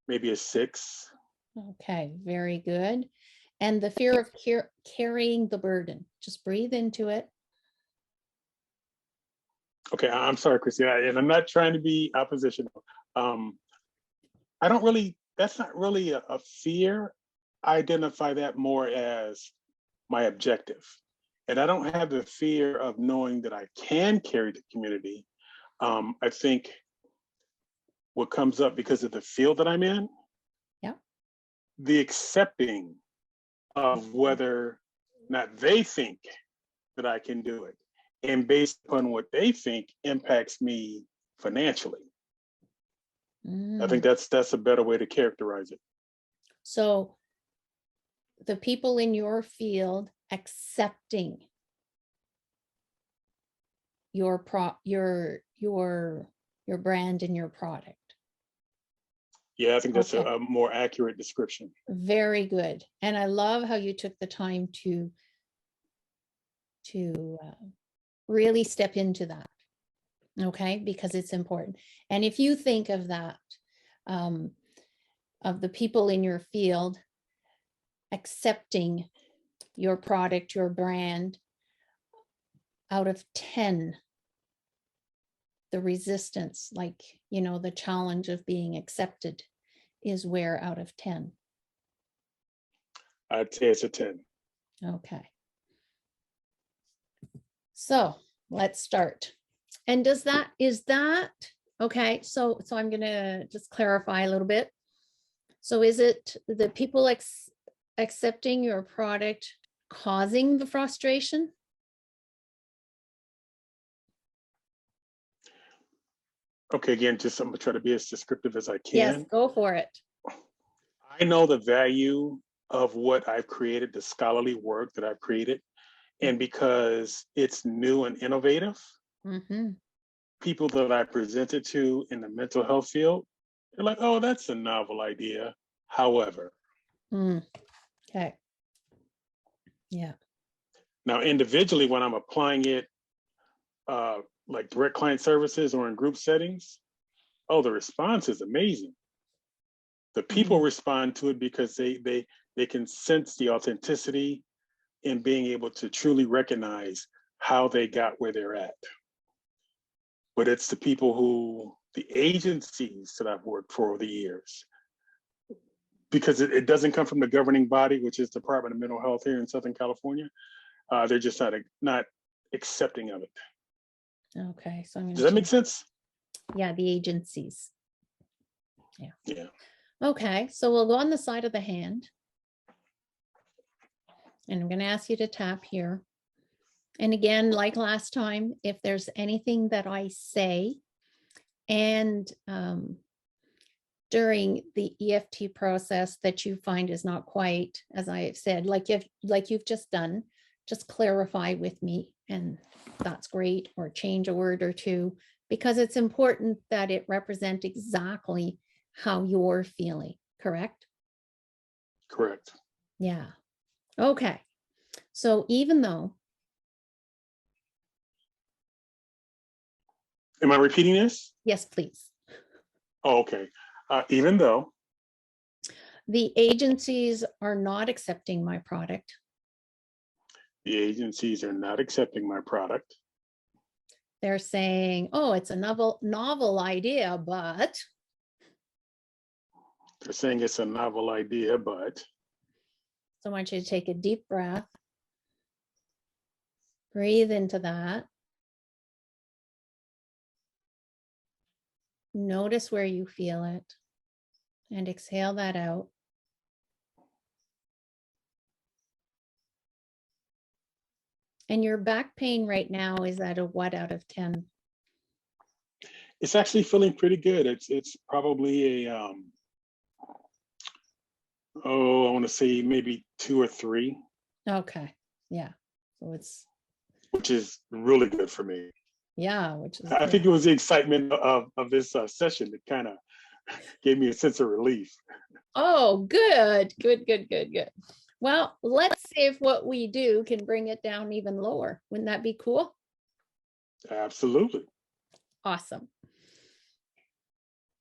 maybe a 6. Okay, very good. And the fear of carrying the burden, just breathe into it. Okay, I'm sorry, Christina, and I'm not trying to be oppositional. I don't really, that's not really a fear. I identify that more as my objective. And I don't have the fear of knowing that I can carry the community. I think what comes up because of the field that I'm in, Yeah. the accepting of whether or not they think that I can do it. And based upon what they think impacts me financially. I think that's a better way to characterize it. So the people in your field accepting your brand and your product. Yeah, I think that's Okay. a more accurate description. Very good. And I love how you took the time to really step into that. Okay, because it's important. And if you think of that, of the people in your field accepting your product, your brand, out of 10, the resistance, like, you know, the challenge of being accepted is where out of 10? I'd say it's a 10. Okay. So let's start. And is that, okay, so I'm going to just clarify a little bit. So is it the people accepting your product causing the frustration? Okay, again, just I'm gonna try to be as descriptive as I Yes, can. go for it. I know the value of what I've created, the scholarly work that I've created. And because it's new and innovative, Mm-hmm. people that I presented to in the mental health field, they're like, oh, that's a novel idea. However, Okay. Yeah. now individually, when I'm applying it, like direct client services or in group settings, oh, the response is amazing. The people respond to it because they can sense the authenticity in being able to truly recognize how they got where they're at. But it's the people who, the agencies that I've worked for over the years, because it doesn't come from the governing body, which is the Department of Mental Health here in Southern California. They're just not accepting of it. Okay. So I'm going Does that make sense? Yeah, the agencies. Yeah. Yeah. Okay. So we'll go on the side of the hand. And I'm going to ask you to tap here. And again, like last time, if there's anything that I say and during the EFT process that you find is not quite, as I have said, like you've just done, just clarify with me, and that's great, or change a word or two, because it's important that it represent exactly how you're feeling, correct? Correct. Yeah. Okay. So even though, am I repeating this? yes, please. Oh, okay. Even though The agencies are not accepting my product. The agencies are not accepting my product. They're saying, oh, it's a novel idea, but. They're saying it's a novel idea, but. So I want you to take a deep breath. Breathe into that. Notice where you feel it and exhale that out. And your back pain right now is at a what out of 10? It's actually feeling pretty good. It's probably a I want to say maybe 2 or 3. Okay. Yeah. So it's, which is really good for me. yeah, which is I good. think it was the excitement of this session that kind of gave me a sense of relief. Oh, good. Well, let's see if what we do can bring it down even lower. Wouldn't that be cool? Absolutely. Awesome.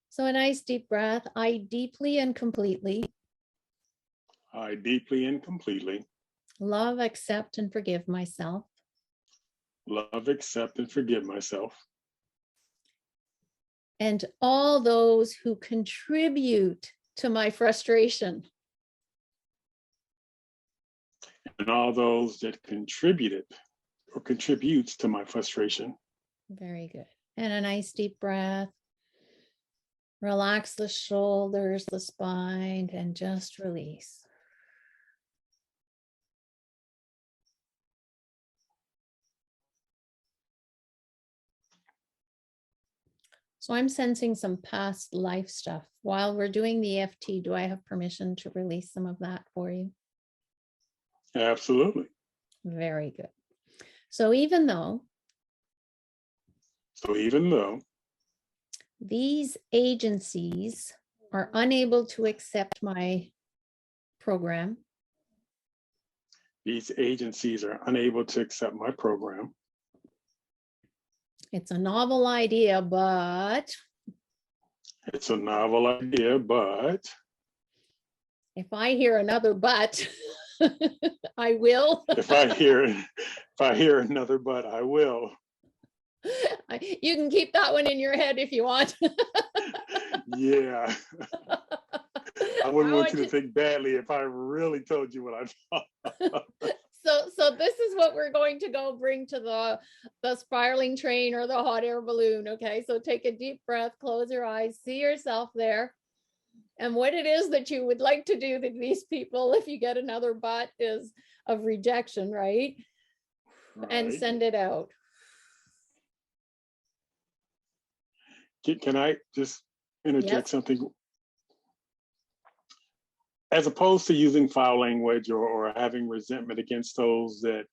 So a nice deep breath. I deeply and completely love, accept, and forgive myself. Love, accept, and forgive myself. And all those who contribute to my frustration. And all those that contributed or contributes to my frustration. Very good. And a nice deep breath. Relax the shoulders, the spine, and just release. So I'm sensing some past life stuff. While we're doing the EFT, do I have permission to release some of that for you? Absolutely. Very good. So even though these agencies are unable to accept my program, it's a novel idea, but it's a novel idea, but if I hear another but, I will. if I hear another but, I will. You can keep that one in your head if you want. Yeah. I wouldn't want you to think badly if I really told you what I thought. So this is what we're going to go bring to the spiraling train or the hot air balloon. Okay, so take a deep breath, close your eyes, see yourself there. And what it is that you would like to do to these people if you get another but is of rejection, right? And send it out. Can I just interject Yes. something? As opposed to using foul language or having resentment against those that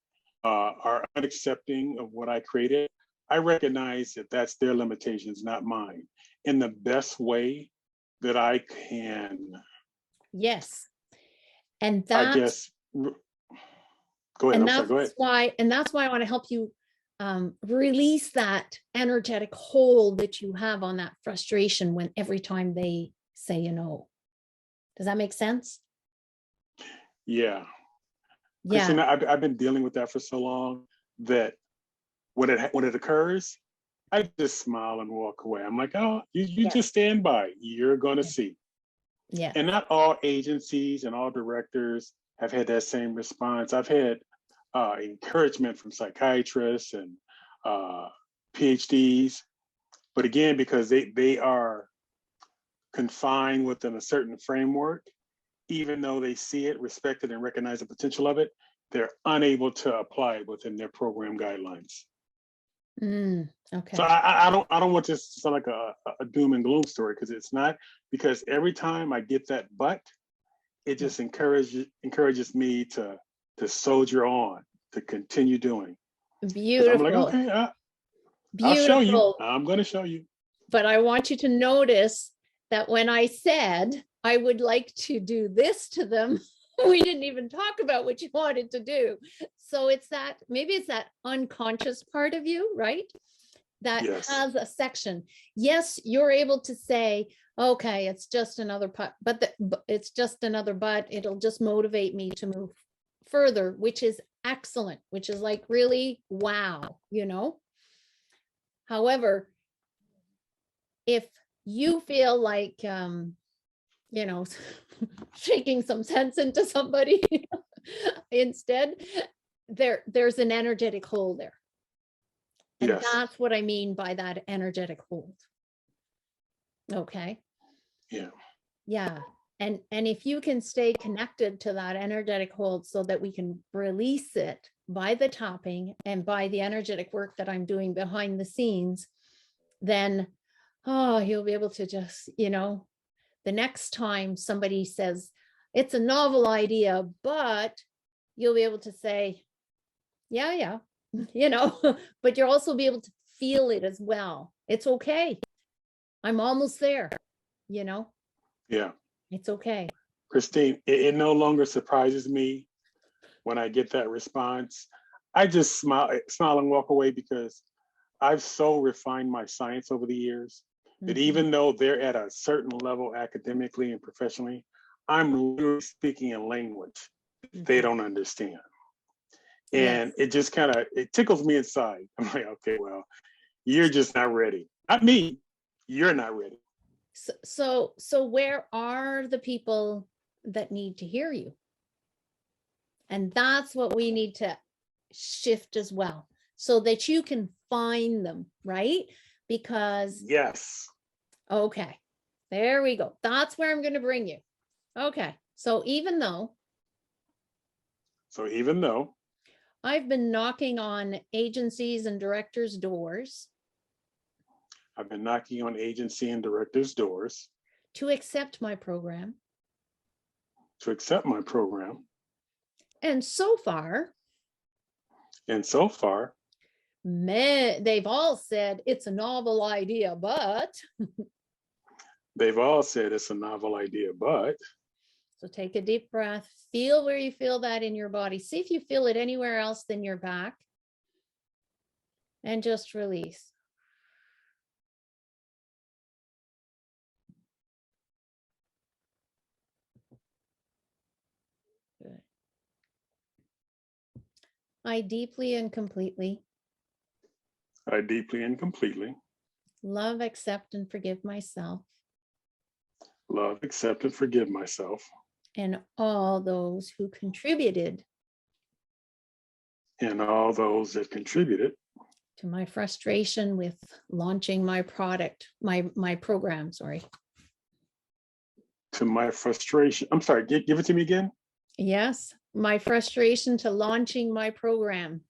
are unaccepting of what I created, I recognize that that's their limitations, not mine, in the best way that I can. Yes. And I guess, go ahead. Go ahead. And that's why I want to help you release that energetic hold that you have on that frustration when every time they say no. Does that make sense? Yeah. Yeah. Christina, I've been dealing with that for so long that when it occurs, I just smile and walk away. I'm like, oh, you just stand by. You're going to see. Yeah. And not all agencies and all directors have had that same response. I've had encouragement from psychiatrists and PhDs, but again, because they are confined within a certain framework, even though they see it, respect it, and recognize the potential of it, they're unable to apply it within their program guidelines. Okay. So I don't want this to sound like a doom and gloom story, because it's not, because every time I get that but, it just encourages me to soldier on, to continue doing. Beautiful. I'm like, okay, I'll show you. I'm going to show you. But I want you to notice that when I said I would like to do this to them, we didn't even talk about what you wanted to do. So it's that, maybe it's that unconscious part of you, right? That has a section. Yes, you're able to say, Okay, it's just another it's just another but. It'll just motivate me to move further, which is excellent, which is like really wow, However, if you feel like shaking some sense into somebody instead, there's an energetic hole there. And Yes. that's what I mean by that energetic hold. Okay. Yeah. Yeah. And if you can stay connected to that energetic hold so that we can release it by the tapping and by the energetic work that I'm doing behind the scenes, then you'll be able to just, the next time somebody says it's a novel idea, but you'll be able to say, yeah, but you'll also be able to feel it as well. It's okay. I'm almost there, Yeah. it's okay. Christine, it no longer surprises me when I get that response. I just smile and walk away because I've so refined my science over the years that even though they're at a certain level academically and professionally, I'm literally speaking a language they don't understand. And it just it tickles me inside. I'm like, okay, well, you're just not ready. Not me, you're not ready. So where are the people that need to hear you? And that's what we need to shift as well, so that you can find them, right? Because yes. Okay, there we go. That's where I'm going to bring you. Okay, so even though I've been knocking on agencies and directors' doors I've been knocking on agency and directors' doors to accept my program, and so far, they've all said it's a novel idea, but so take a deep breath, feel where you feel that in your body. See if you feel it anywhere else than your back, and just release. Good. I deeply and completely love, accept, and forgive myself and all those who contributed to my frustration with launching my product, my program, sorry. To my frustration. I'm sorry, give it to me again. Yes, my frustration to launching my program.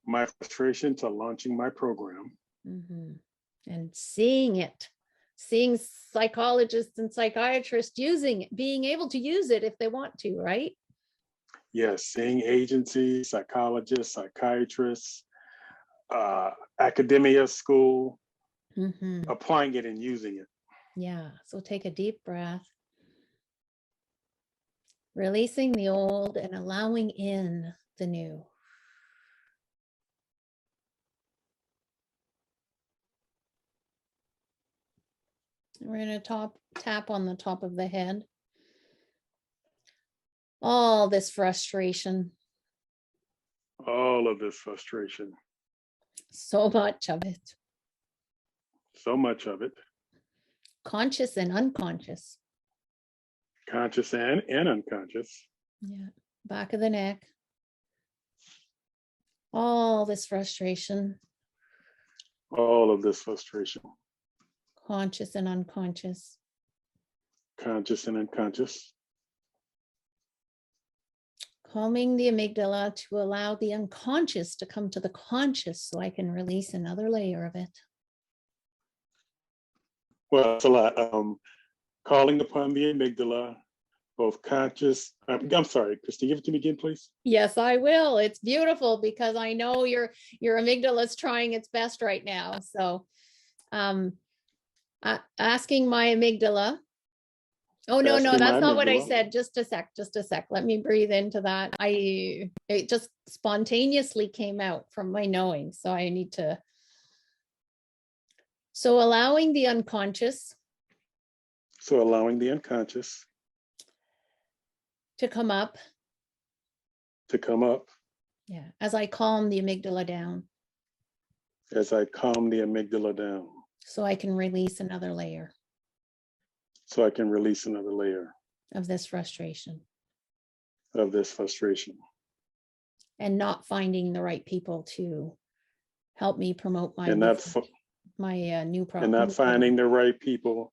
My frustration to launching my program. And seeing psychologists and psychiatrists using it, being able to use it if they want to, right? Yes, seeing agencies, psychologists, psychiatrists, academia, school, applying it and using it. Yeah, so take a deep breath, releasing the old and allowing in the new. We're going to tap on the top of the head. All this frustration. All of this frustration. So much of it. Conscious and unconscious. Conscious and unconscious. Yeah. Back of the neck. All this frustration. All of this frustration. Conscious and unconscious. Conscious and unconscious. Calming the amygdala to allow the unconscious to come to the conscious so I can release another layer of it. Well, that's a lot. Calling upon the amygdala, both conscious. I'm sorry, Christine, give it to me again, please. Yes, I will. It's beautiful because I know your amygdala is trying its best right now. So, asking my amygdala. Oh, no, that's not what I said. Just a sec. Let me breathe into that. It just spontaneously came out from my knowing. So I need to. So allowing the unconscious So allowing the unconscious to come up. to come up Yeah. As I calm the amygdala down as I calm the amygdala down so I can release another layer so I can release another layer of this frustration of this frustration. and not finding the right people to help me promote my And new, not, f- my new and program. not finding the right people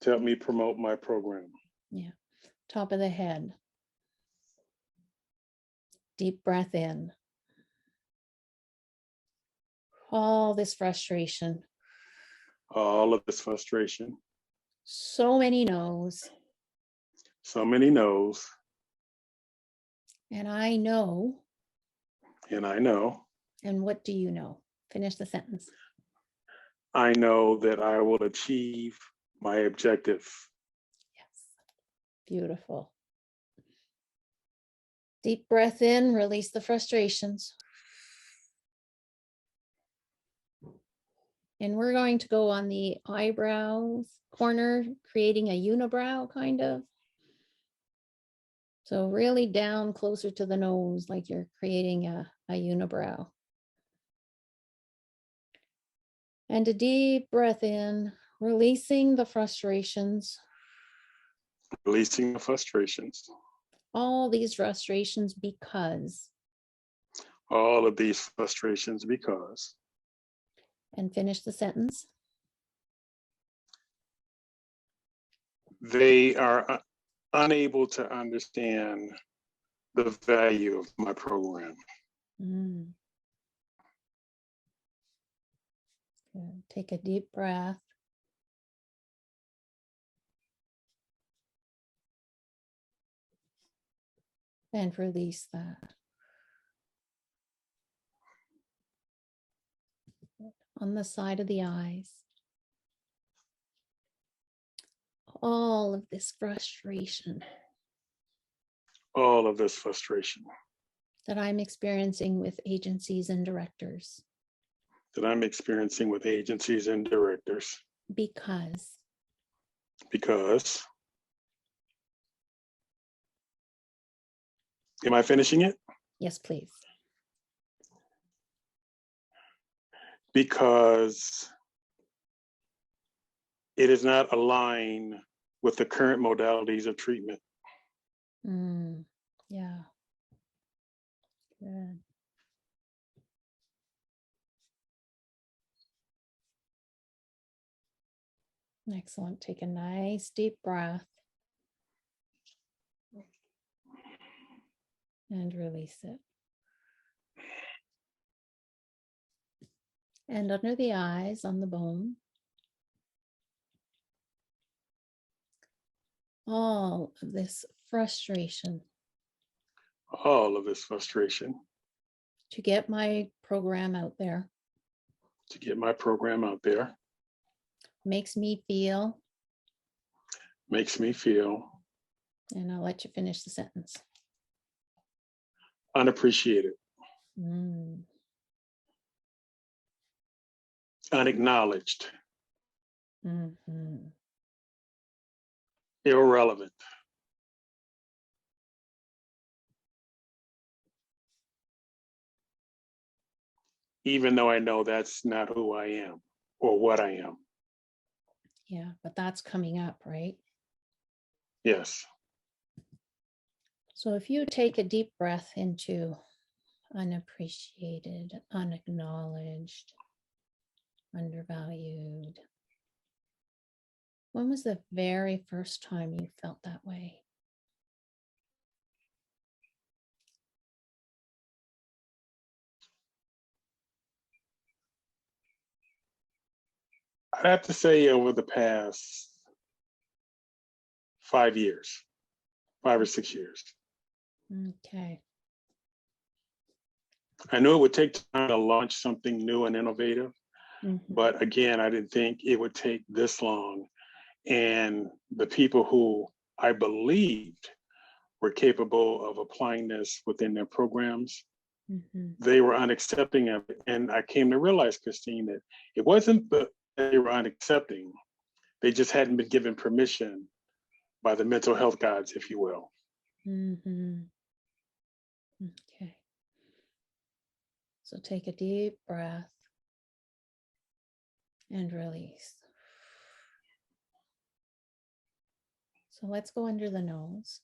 to help me promote my program. Yeah. Top of the head. Deep breath in. All this frustration. All of this frustration. So many no's. So many no's. And I know. And I know. And what do you know? Finish the sentence. I know that I will achieve my objective. Yes. Beautiful. Deep breath in, release the frustrations. And we're going to go on the eyebrows corner, creating a unibrow kind of. So really down closer to the nose, like you're creating a unibrow. And a deep breath in, releasing the frustrations. Releasing the frustrations. All these frustrations because. All of these frustrations because. And finish the sentence. They are unable to understand the value of my program. Mm. Good. Take a deep breath. And release that. On the side of the eyes. All of this frustration All of this frustration that I'm experiencing with agencies and directors. that I'm experiencing with agencies and directors. Because. Am I finishing it? Yes, please. Because it is not aligned with the current modalities of treatment. Yeah. Good. Excellent. Take a nice deep breath. And release it. And under the eyes, on the bone. All of this frustration. All of this frustration. To get my program out there. To get my program out there. Makes me feel. Makes me feel. And I'll let you finish the sentence. Unappreciated. Unacknowledged. Mm-hmm. Irrelevant. Even though I know that's not who I am or what I am. Yeah, but that's coming up, right? Yes. So if you take a deep breath into unappreciated, unacknowledged, undervalued. When was the very first time you felt that way? I'd have to say over the past 5 years, 5 or 6 years. Okay. I knew it would take time to launch something new and innovative, Mm-hmm. but again, I didn't think it would take this long. And the people who I believed were capable of applying this within their programs, they were unaccepting of it. And I came to realize, Christine, that it wasn't that they were unaccepting, They just hadn't been given permission by the mental health gods, if you will. Mm-hmm. Okay. So take a deep breath and release. So let's go under the nose.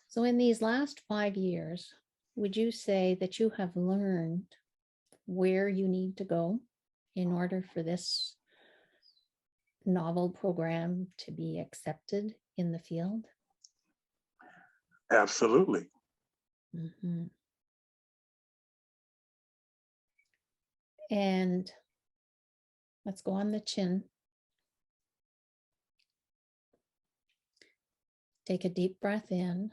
So in these last 5 years, would you say that you have learned where you need to go in order for this novel program to be accepted in the field? Absolutely. Mm-hmm. And let's go on the chin. Take a deep breath in.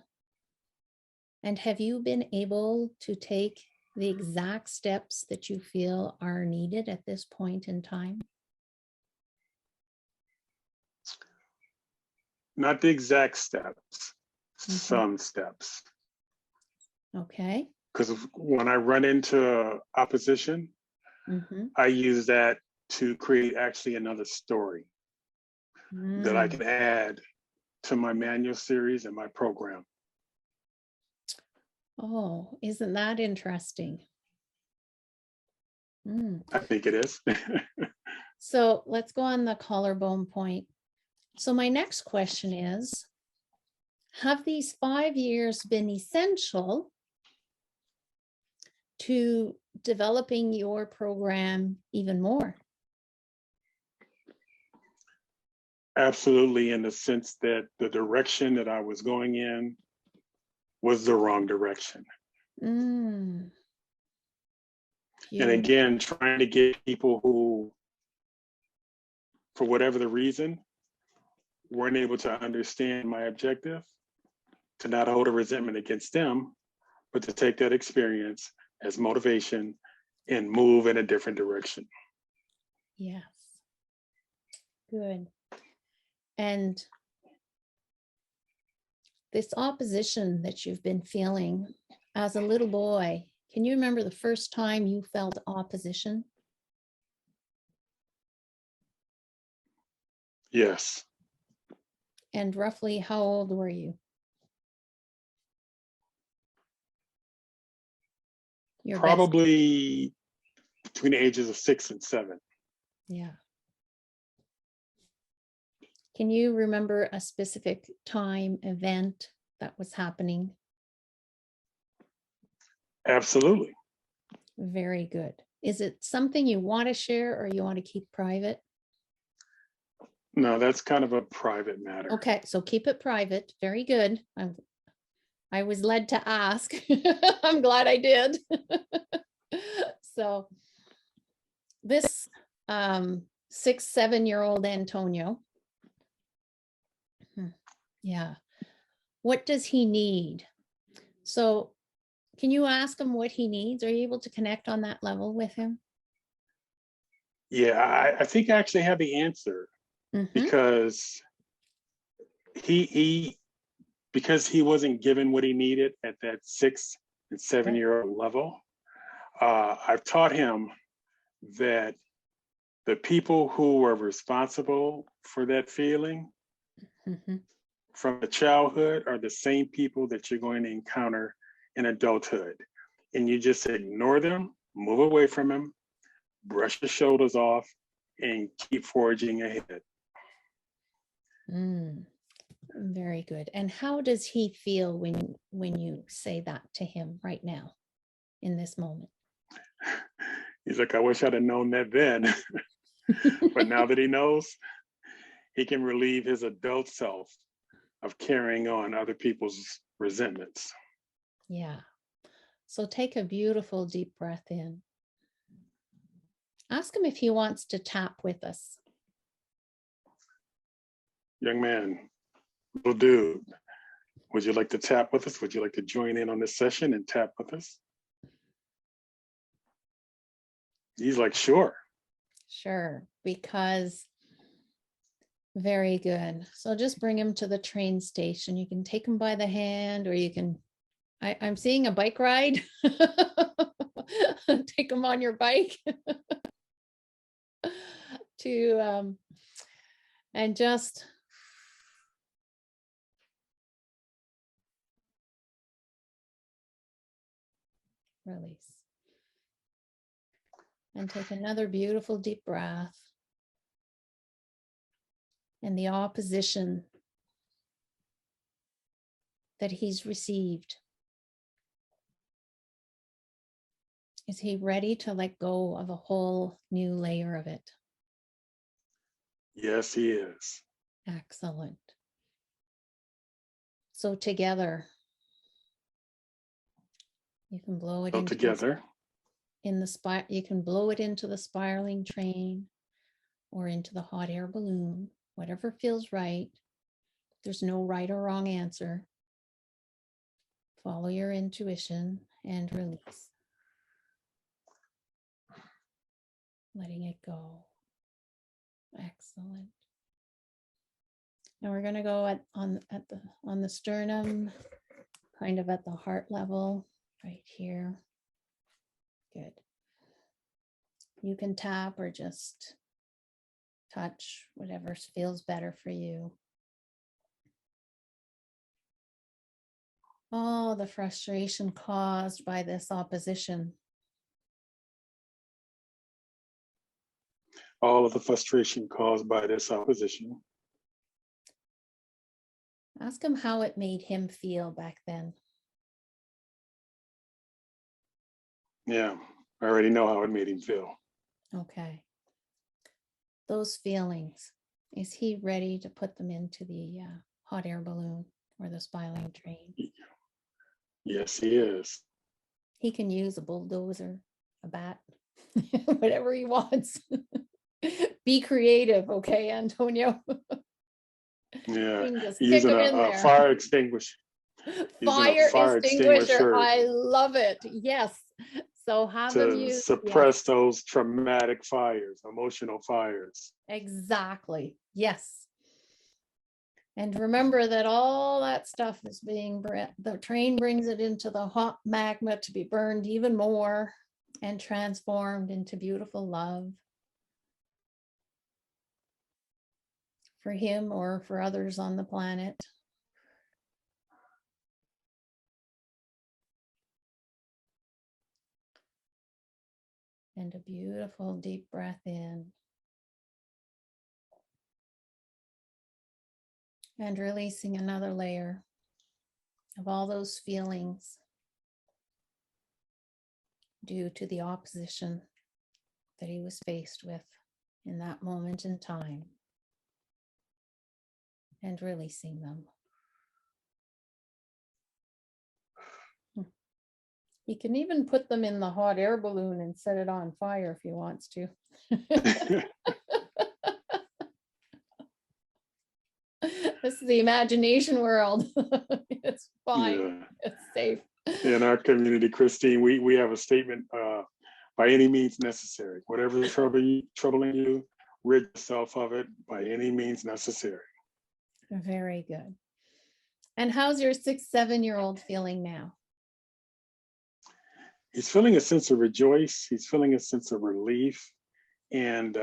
And have you been able to take the exact steps that you feel are needed at this point in time? Not the exact steps, some steps. Okay. Because when I run into opposition, Mm-hmm. I use that to create actually another story that I can add to my manual series and my program. Oh, isn't that interesting? I think it is. So let's go on the collarbone point. So my next question is, have these 5 years been essential to developing your program even more? Absolutely, in the sense that the direction that I was going in was the wrong direction. Mm. And again, trying to get people who, for whatever the reason, weren't able to understand my objective, to not hold a resentment against them, but to take that experience as motivation and move in a different direction. Yes. Good. And this opposition that you've been feeling as a little boy, can you remember the first time you felt opposition? Yes. And roughly how old were you? Your best. Probably between the ages of 6 and 7. Yeah. Can you remember a specific time, event that was happening? Absolutely. Very good. Is it something you want to share or you want to keep private? No, that's kind of a private matter. Okay, so keep it private. Very good. I was led to ask. I'm glad I did. So this 6-7-year-old Antonio, yeah, what does he need? So can you ask him what he needs? Are you able to connect on that level with him? Yeah, I think I actually have the answer, because because he wasn't given what he needed at that 6 and 7-year-old level. I've taught him that the people who were responsible for that feeling from the childhood are the same people that you're going to encounter in adulthood. And you just ignore them, move away from them, brush your shoulders off, and keep forging ahead. Very good. And how does he feel when you say that to him right now, in this moment? He's like, I wish I'd have known that then. But now that he knows, he can relieve his adult self of carrying on other people's resentments. Yeah. So take a beautiful deep breath in. Ask him if he wants to tap with us. Young man, little dude, would you like to tap with us? Would you like to join in on this session and tap with us? He's like, sure. Sure, because very good. So just bring him to the train station. You can take him by the hand, or you can, I'm seeing a bike ride. Take him on your bike to And just release. And take another beautiful deep breath. And the opposition that he's received. Is he ready to let go of a whole new layer of it? Yes, he is. Excellent. So together, you can blow it So into together. you can blow it into the spiraling train or into the hot air balloon, whatever feels right. There's no right or wrong answer. Follow your intuition and release. Letting it go. Excellent. Now we're going to go on the sternum, kind of at the heart level, right here. Good. You can tap or just touch, whatever feels better for you. Oh, the frustration caused by this opposition. All of the frustration caused by this opposition. Ask him how it made him feel back then. Yeah, I already know how it made him feel. Okay. Those feelings, is he ready to put them into the hot air balloon or the spiraling train? Yes, he is. He can use a bulldozer, a bat, whatever he wants. Be creative, okay, Antonio? Yeah, You can just he's kick using him in a there. fire extinguisher. Using a Fire extinguisher. extinguisher I love it. Yes. So have them to use, yes, suppress those traumatic fires, emotional fires. exactly. Yes. And remember that all that stuff is being, the train brings it into the hot magma to be burned even more and transformed into beautiful love for him or for others on the planet. And a beautiful deep breath in. And releasing another layer of all those feelings due to the opposition that he was faced with in that moment in time. And releasing them. He can even put them in the hot air balloon and set it on fire if he wants to. This is the imagination world. It's fine. Yeah. It's safe. In our community, Christine, we have a statement, by any means necessary. Whatever is troubling you, rid yourself of it by any means necessary. Very good. And how's your 6-7-year-old feeling now? He's feeling a sense of rejoice. He's feeling a sense of relief, and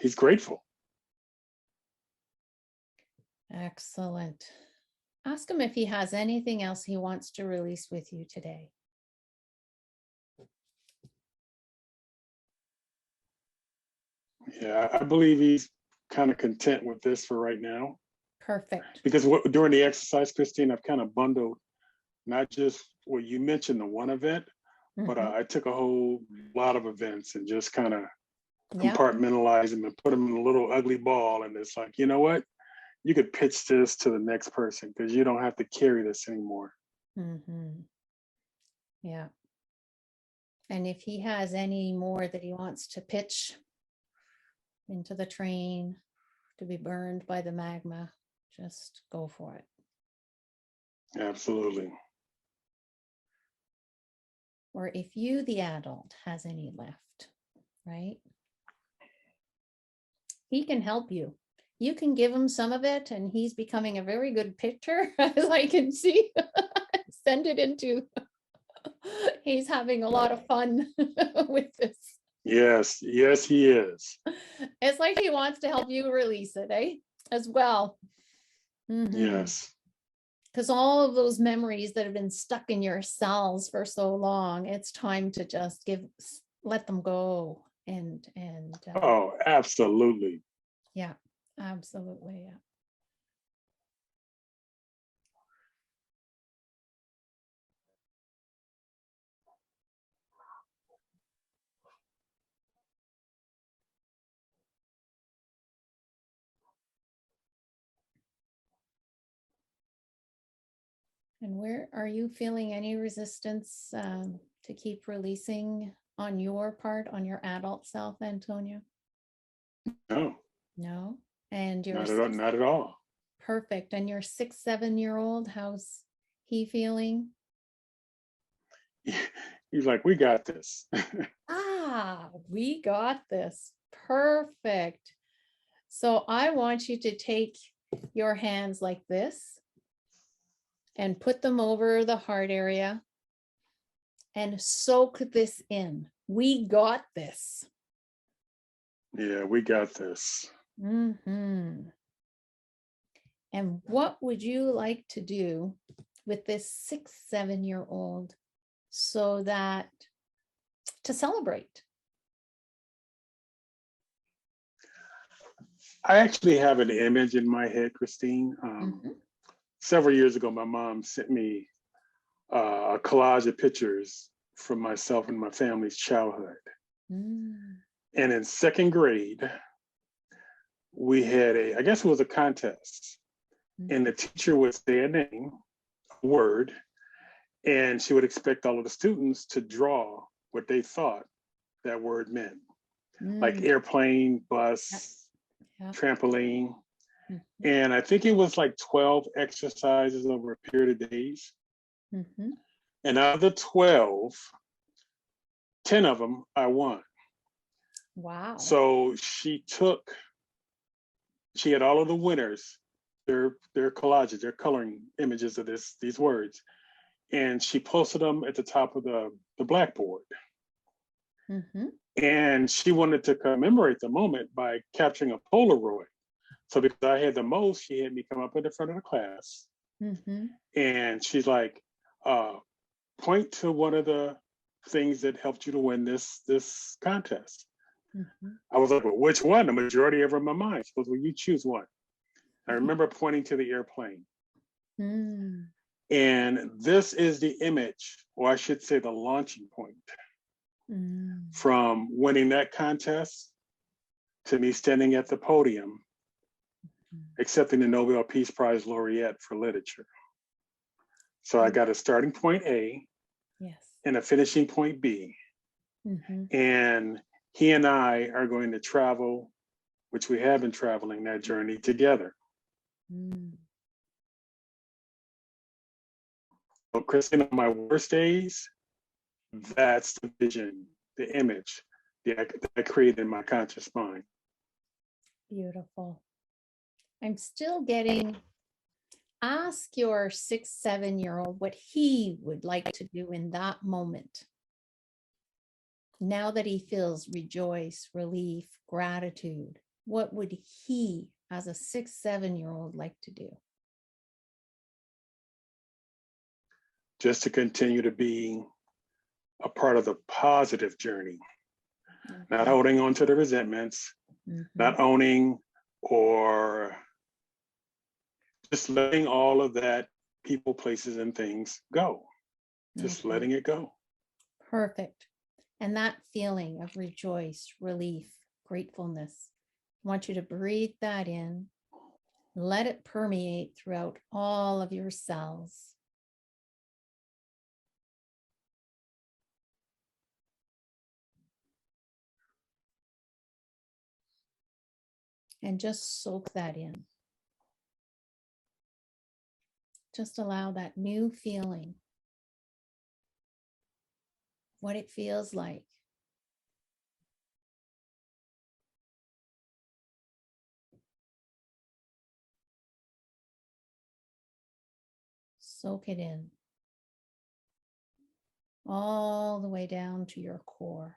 he's grateful. Excellent. Ask him if he has anything else he wants to release with you today. Yeah, I believe he's kind of content with this for right now. Perfect. Because during the exercise, Christine, I've kind of bundled not just, well, you mentioned the one event, but I took a whole lot of events and just kind of compartmentalize them and put them in a little ugly ball. And it's like, you know what? You could pitch this to the next person because you don't have to carry this anymore. Yeah. And if he has any more that he wants to pitch into the train to be burned by the magma, just go for it. Absolutely. Or if you, the adult, has any left, right? He can help you. You can give him some of it and he's becoming a very good pitcher, as I can see. Send it into, he's having a lot of fun with this. Yes, yes, he is. It's like he wants to help you release it, eh? As well. Yes. Because all of those memories that have been stuck in your cells for so long, it's time to just let them go. And Oh, absolutely. yeah, absolutely. Yeah. And where are you feeling any resistance to keep releasing on your part, on your adult self, Antonio? No, No. And your not at all. Not at all. perfect. And your 7-year-old, how's he feeling? He's like, we got this. We got this. Perfect. So I want you to take your hands like this and put them over the heart area and soak this in. We got this. Yeah, we got this. And what would you like to do with this 7-year-old so that to celebrate? I actually have an image in my head, Christine. Several years ago, my mom sent me a collage of pictures from myself and my family's childhood. And in second grade, we had I guess it was a contest. And the teacher would say a name, a word, and she would expect all of the students to draw what they thought that word meant. Like airplane, bus, trampoline. And I think it was like 12 exercises over a period of days. And out of the 12, 10 of them I won. Wow. So she had all of the winners, their collages, their coloring images of these words. And she posted them at the top of the blackboard. And she wanted to commemorate the moment by capturing a Polaroid. So because I had the most, she had me come up in the front of the class. And she's like, point to one of the things that helped you to win this contest. I was like, well, which one? The majority of them in my mind. She goes, well, you choose one. I remember pointing to the airplane. And this is the image, or I should say the launching point from winning that contest to me standing at the podium accepting the Nobel Peace Prize laureate for literature. So I got a starting point A and a finishing point B. And he and I are going to travel, which we have been traveling that journey together. So Christine, on my worst days, that's the vision, the image that I created in my conscious mind. Beautiful. I'm still getting, ask your 7-year-old what he would like to do in that moment. Now that he feels rejoice, relief, gratitude, what would he, as a 7-year-old, like to do? Just to continue to be a part of the positive journey, not holding on to the resentments, not owning or just letting all of that people, places, and things go. Just letting it go. Perfect. And that feeling of rejoice, relief, gratefulness, I want you to breathe that in, let it permeate throughout all of your cells. And just soak that in. Just allow that new feeling, what it feels like. Soak it in. All the way down to your core.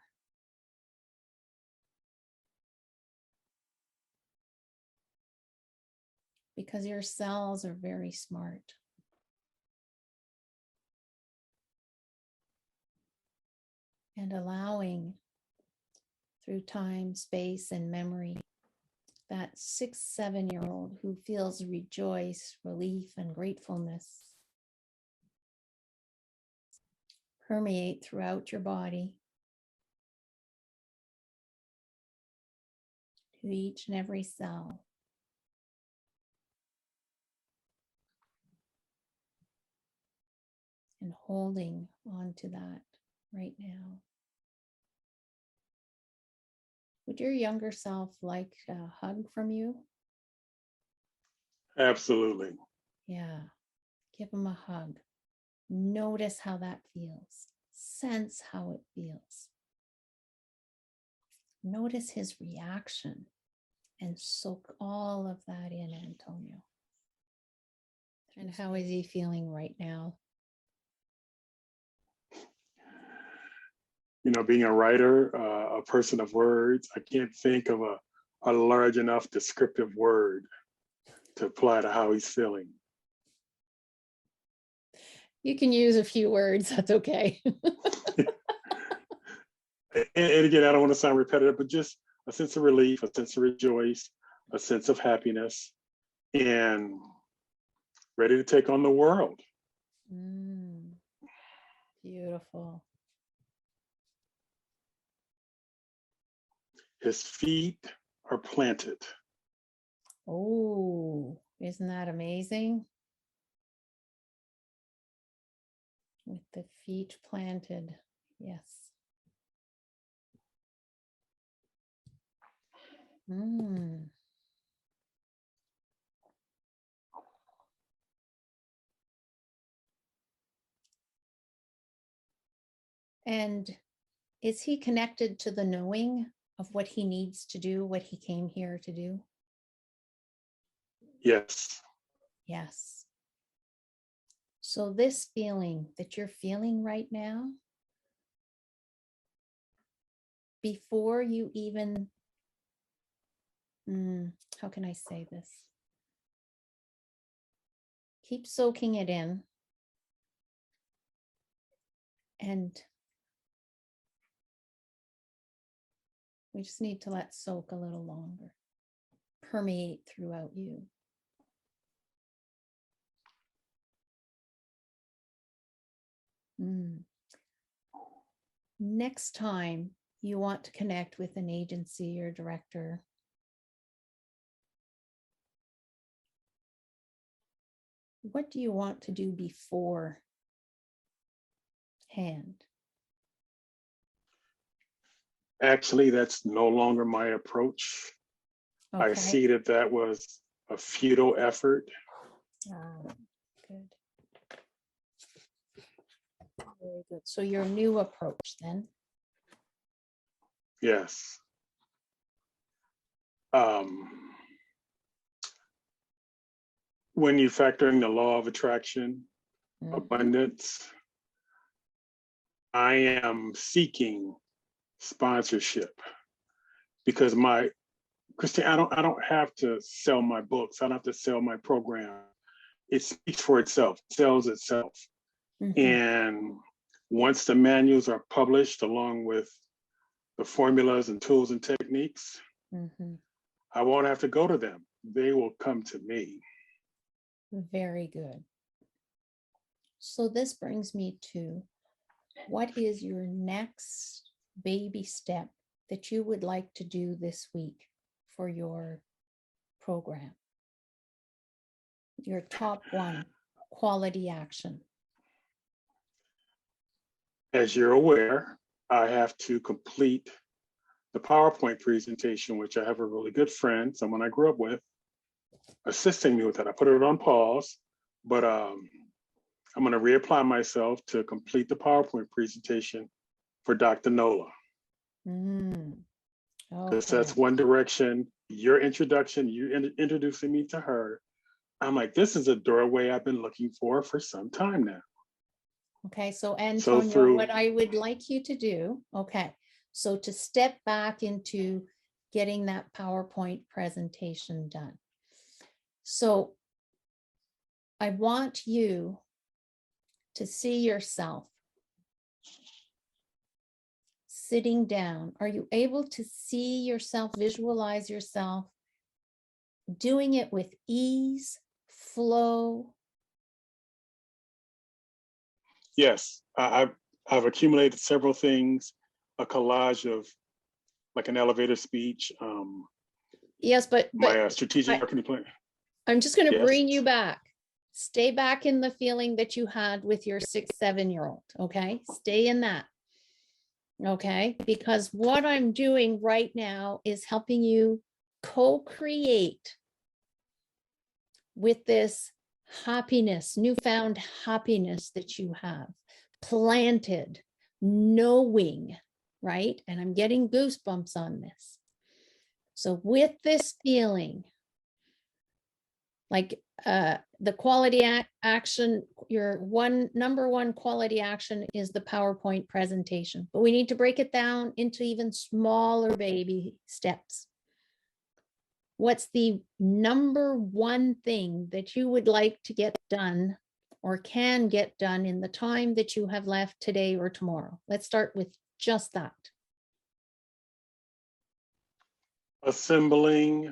because your cells are very smart. And allowing through time, space, and memory that 6, 7-year-old who feels rejoice, relief, and gratefulness permeate throughout your body to each and every cell. And holding on to that right now. Would your younger self like a hug from you? Absolutely. Yeah. Give him a hug. Notice how that feels. Sense how it feels. Notice his reaction and soak all of that in, Antonio. And how is he feeling right now? You know, being a writer, a person of words, I can't think of a large enough descriptive word to apply to how he's feeling. You can use a few words, that's okay. And again, I don't want to sound repetitive, but just a sense of relief, a sense of rejoice, a sense of happiness, and ready to take on the world. Beautiful. His feet are planted. Oh, isn't that amazing? With the feet planted, yes. And is he connected to the knowing of what he needs to do, what he came here to do? Yes. Yes. So this feeling that you're feeling right now, before you even, how can I say this? Keep soaking it in. And we just need to let soak a little longer, permeate throughout you. Next time you want to connect with an agency or director, what do you want to do beforehand? Actually, that's no longer my approach. Okay. I see that was a futile effort. Good. Very good. So your new approach then? Yes. When you factor in the law of attraction, abundance, I am seeking sponsorship because Christine, I don't have to sell my books. I don't have to sell my program. It speaks for itself, it sells itself. And once the manuals are published along with the formulas and tools and techniques, I won't have to go to them. They will come to me. Very good. So this brings me to, what is your next baby step that you would like to do this week for your program? Your top one, quality action. As you're aware, I have to complete the PowerPoint presentation, which I have a really good friend, someone I grew up with, assisting me with that. I put it on pause, but I'm going to reapply myself to complete the PowerPoint presentation for Dr. Nola. Because that's one direction, your introduction, you introducing me to her. I'm like, this is a doorway I've been looking for some time now. Okay, so Antonio, what I would like you to do, so to step back into getting that PowerPoint presentation done. So I want you to see yourself sitting down. Are you able to see yourself, visualize yourself doing it with ease, flow? Yes, I've accumulated several things, a collage of like an elevator speech, Yes, but my strategic I- marketing plan. I'm just going to Yes. bring you back. Stay back in the feeling that you had with your 6, 7-year-old. Okay. Stay in that. Okay. Because what I'm doing right now is helping you co-create with this happiness, newfound happiness that you have planted, knowing, right? And I'm getting goosebumps on this. So with this feeling, like the quality action, your number one quality action is the PowerPoint presentation, but we need to break it down into even smaller baby steps. What's the number one thing that you would like to get done or can get done in the time that you have left today or tomorrow? Let's start with just that. Assembling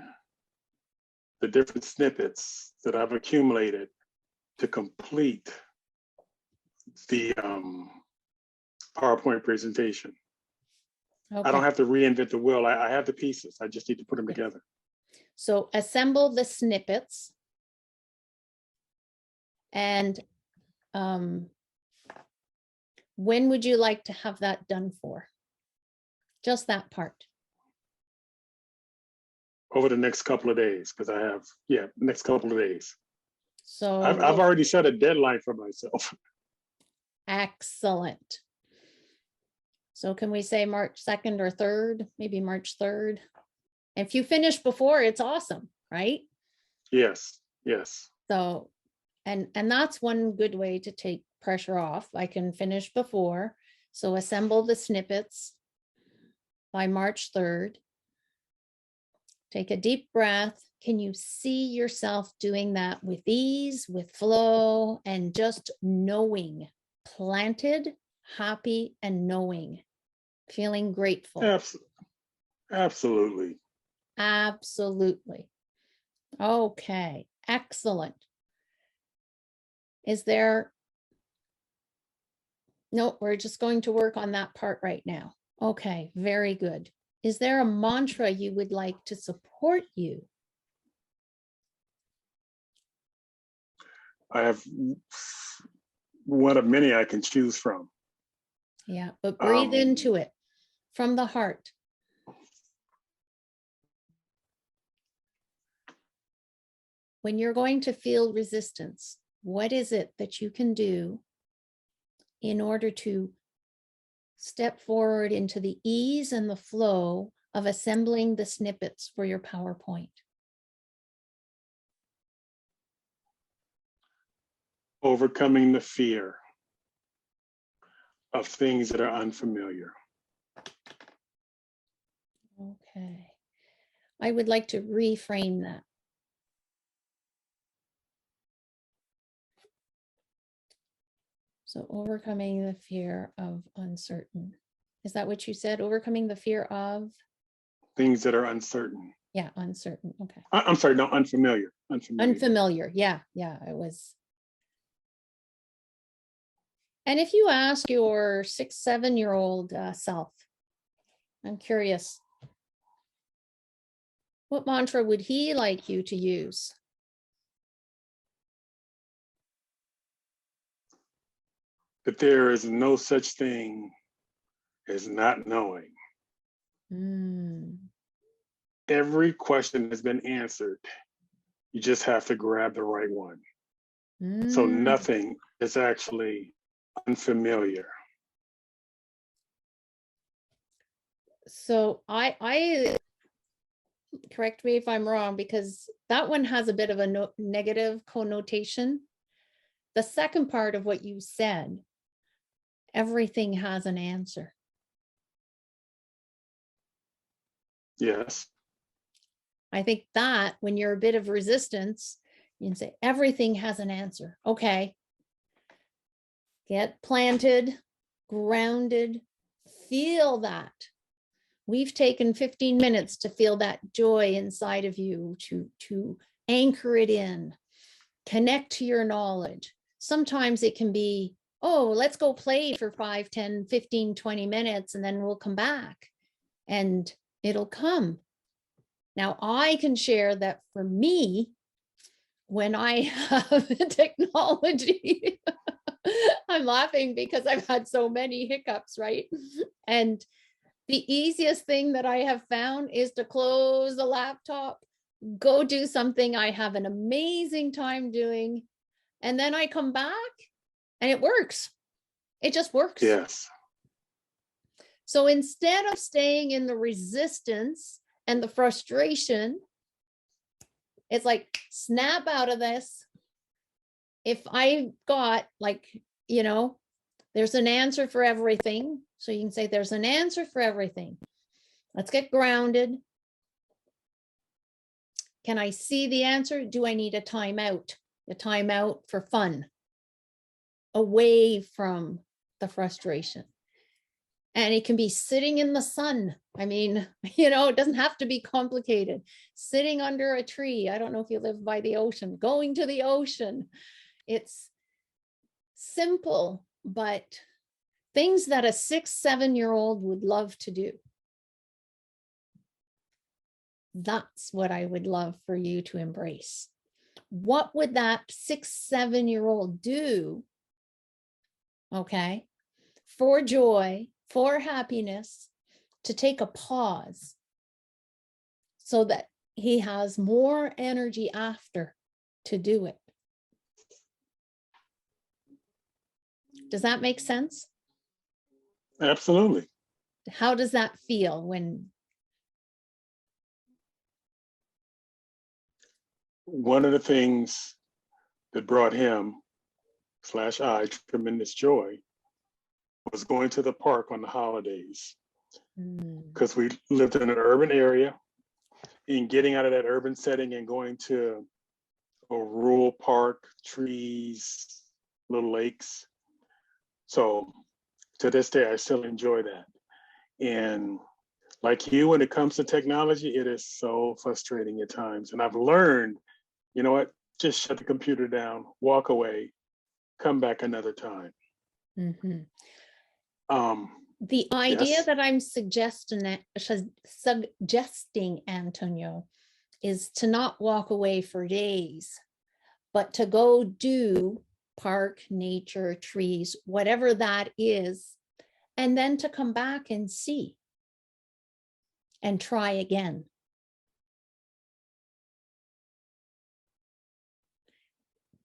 the different snippets that I've accumulated to complete the PowerPoint presentation. Okay. I don't have to reinvent the wheel. I have the pieces. I just need to put them together. So assemble the snippets. And when would you like to have that done for? Just that part. Over the next couple of days, because I have, next couple of days. So I've already set a deadline for myself. excellent. So can we say March 2nd or 3rd, maybe March 3rd? If you finish before, it's awesome, right? Yes, yes. So, and that's one good way to take pressure off. I can finish before. So assemble the snippets by March 3rd. Take a deep breath. Can you see yourself doing that with ease, with flow, and just knowing, planted, happy, and knowing, feeling grateful? Absolutely. Absolutely. Okay, excellent. Is there, no, we're just going to work on that part right now. Okay, very good. Is there a mantra you would like to support you? I have one of many I can choose from. Yeah, but breathe into it from the heart. When you're going to feel resistance, what is it that you can do in order to step forward into the ease and the flow of assembling the snippets for your PowerPoint? Overcoming the fear of things that are unfamiliar. Okay. I would like to reframe that. So overcoming the fear of uncertain. Is that what you said? Overcoming the fear of? Things that are uncertain. Yeah, uncertain. Okay. I'm sorry, no, unfamiliar. Unfamiliar. Yeah, it was. And if you ask your 6, 7-year-old self, I'm curious, what mantra would he like you to use? That there is no such thing as not knowing. Every question has been answered. You just have to grab the right one. So nothing is actually unfamiliar. So I correct me if I'm wrong, because that one has a bit of a negative connotation. The second part of what you said, everything has an answer. Yes. I think that when you're a bit of resistance, you can say everything has an answer. Okay. Get planted, grounded, feel that. We've taken 15 minutes to feel that joy inside of you, to anchor it in, connect to your knowledge. Sometimes it can be, oh, let's go play for 5, 10, 15, 20 minutes, and then we'll come back and it'll come. Now, I can share that for me, when I have technology, I'm laughing because I've had so many hiccups, right? And the easiest thing that I have found is to close the laptop, go do something I have an amazing time doing, and then I come back and it works. It just works. Yes. So instead of staying in the resistance and the frustration, it's like, snap out of this. If I got like, there's an answer for everything. So you can say there's an answer for everything. Let's get grounded. Can I see the answer? Do I need a timeout? A timeout for fun, away from the frustration. And it can be sitting in the sun. I mean, it doesn't have to be complicated. Sitting under a tree. I don't know if you live by the ocean, going to the ocean. It's simple, but things that a 6, 7-year-old would love to do. That's what I would love for you to embrace. What would that 6, 7-year-old do? Okay. For joy, for happiness, to take a pause so that he has more energy after to do it. Does that make sense? Absolutely. How does that feel when? One of the things that brought him/I tremendous joy was going to the park on the holidays, because we lived in an urban area, and getting out of that urban setting and going to a rural park, trees, little lakes. So to this day, I still enjoy that. And like you, when it comes to technology, it is so frustrating at times. And I've learned, you know what, just shut the computer down, walk away, come back another time. Mm-hmm. The idea yes. that I'm suggesting, Antonio, is to not walk away for days, but to go do park, nature, trees, whatever that is, and then to come back and see and try again.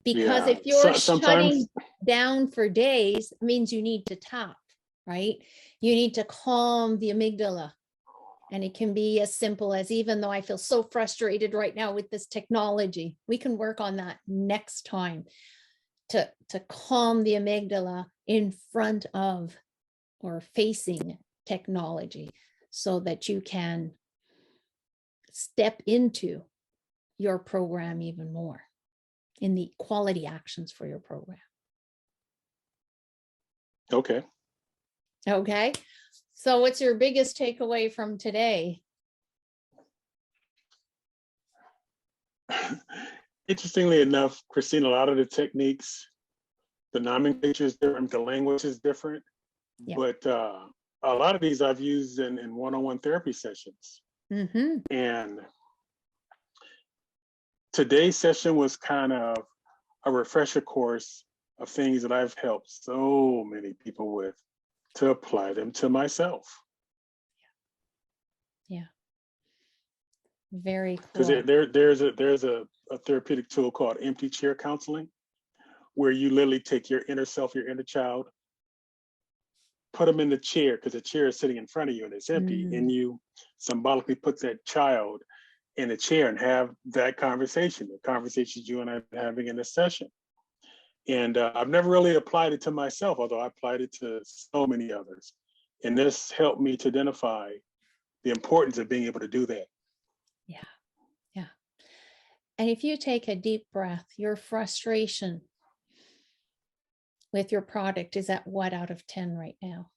Because if you're shutting down for days, it means you need to tap, right? You need to calm the amygdala. And it can be as simple as, even though I feel so frustrated right now with this technology, we can work on that next time to calm the amygdala in front of or facing technology, so that you can step into your program even more in the quality actions for your program. Okay. Okay. So what's your biggest takeaway from today? Interestingly enough, Christine, a lot of the techniques, the nomenclature is different, the language is different, but a lot of these I've used in one-on-one therapy sessions. Mm-hmm. And today's session was kind of a refresher course of things that I've helped so many people with, to apply them to myself. Yeah. Very cool. Because there's a therapeutic tool called empty chair counseling, where you literally take your inner self, your inner child, put them in the chair, because the chair is sitting in front of you and it's empty, and you symbolically put that child in a chair and have that conversation, the conversations you and I are having in this session. And I've never really applied it to myself, although I applied it to so many others. And this helped me to identify the importance of being able to do that. Yeah. And if you take a deep breath, your frustration with your product is at what out of 10 right now?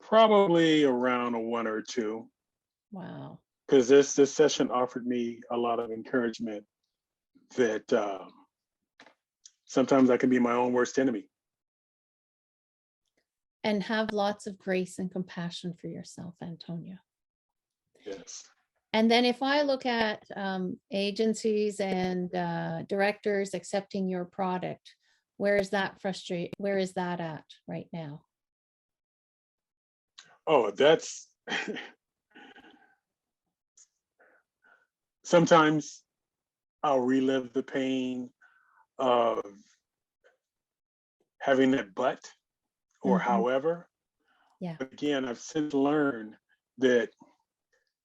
Probably around a 1 or 2, Wow. because this session offered me a lot of encouragement that sometimes I can be my own worst enemy. And have lots of grace and compassion for yourself, Antonio. Yes. And then if I look at agencies and directors accepting your product, where is that at right now? Oh, that's sometimes I'll relive the pain of having that but or Mhm. however. Yeah. But again, I've since learned that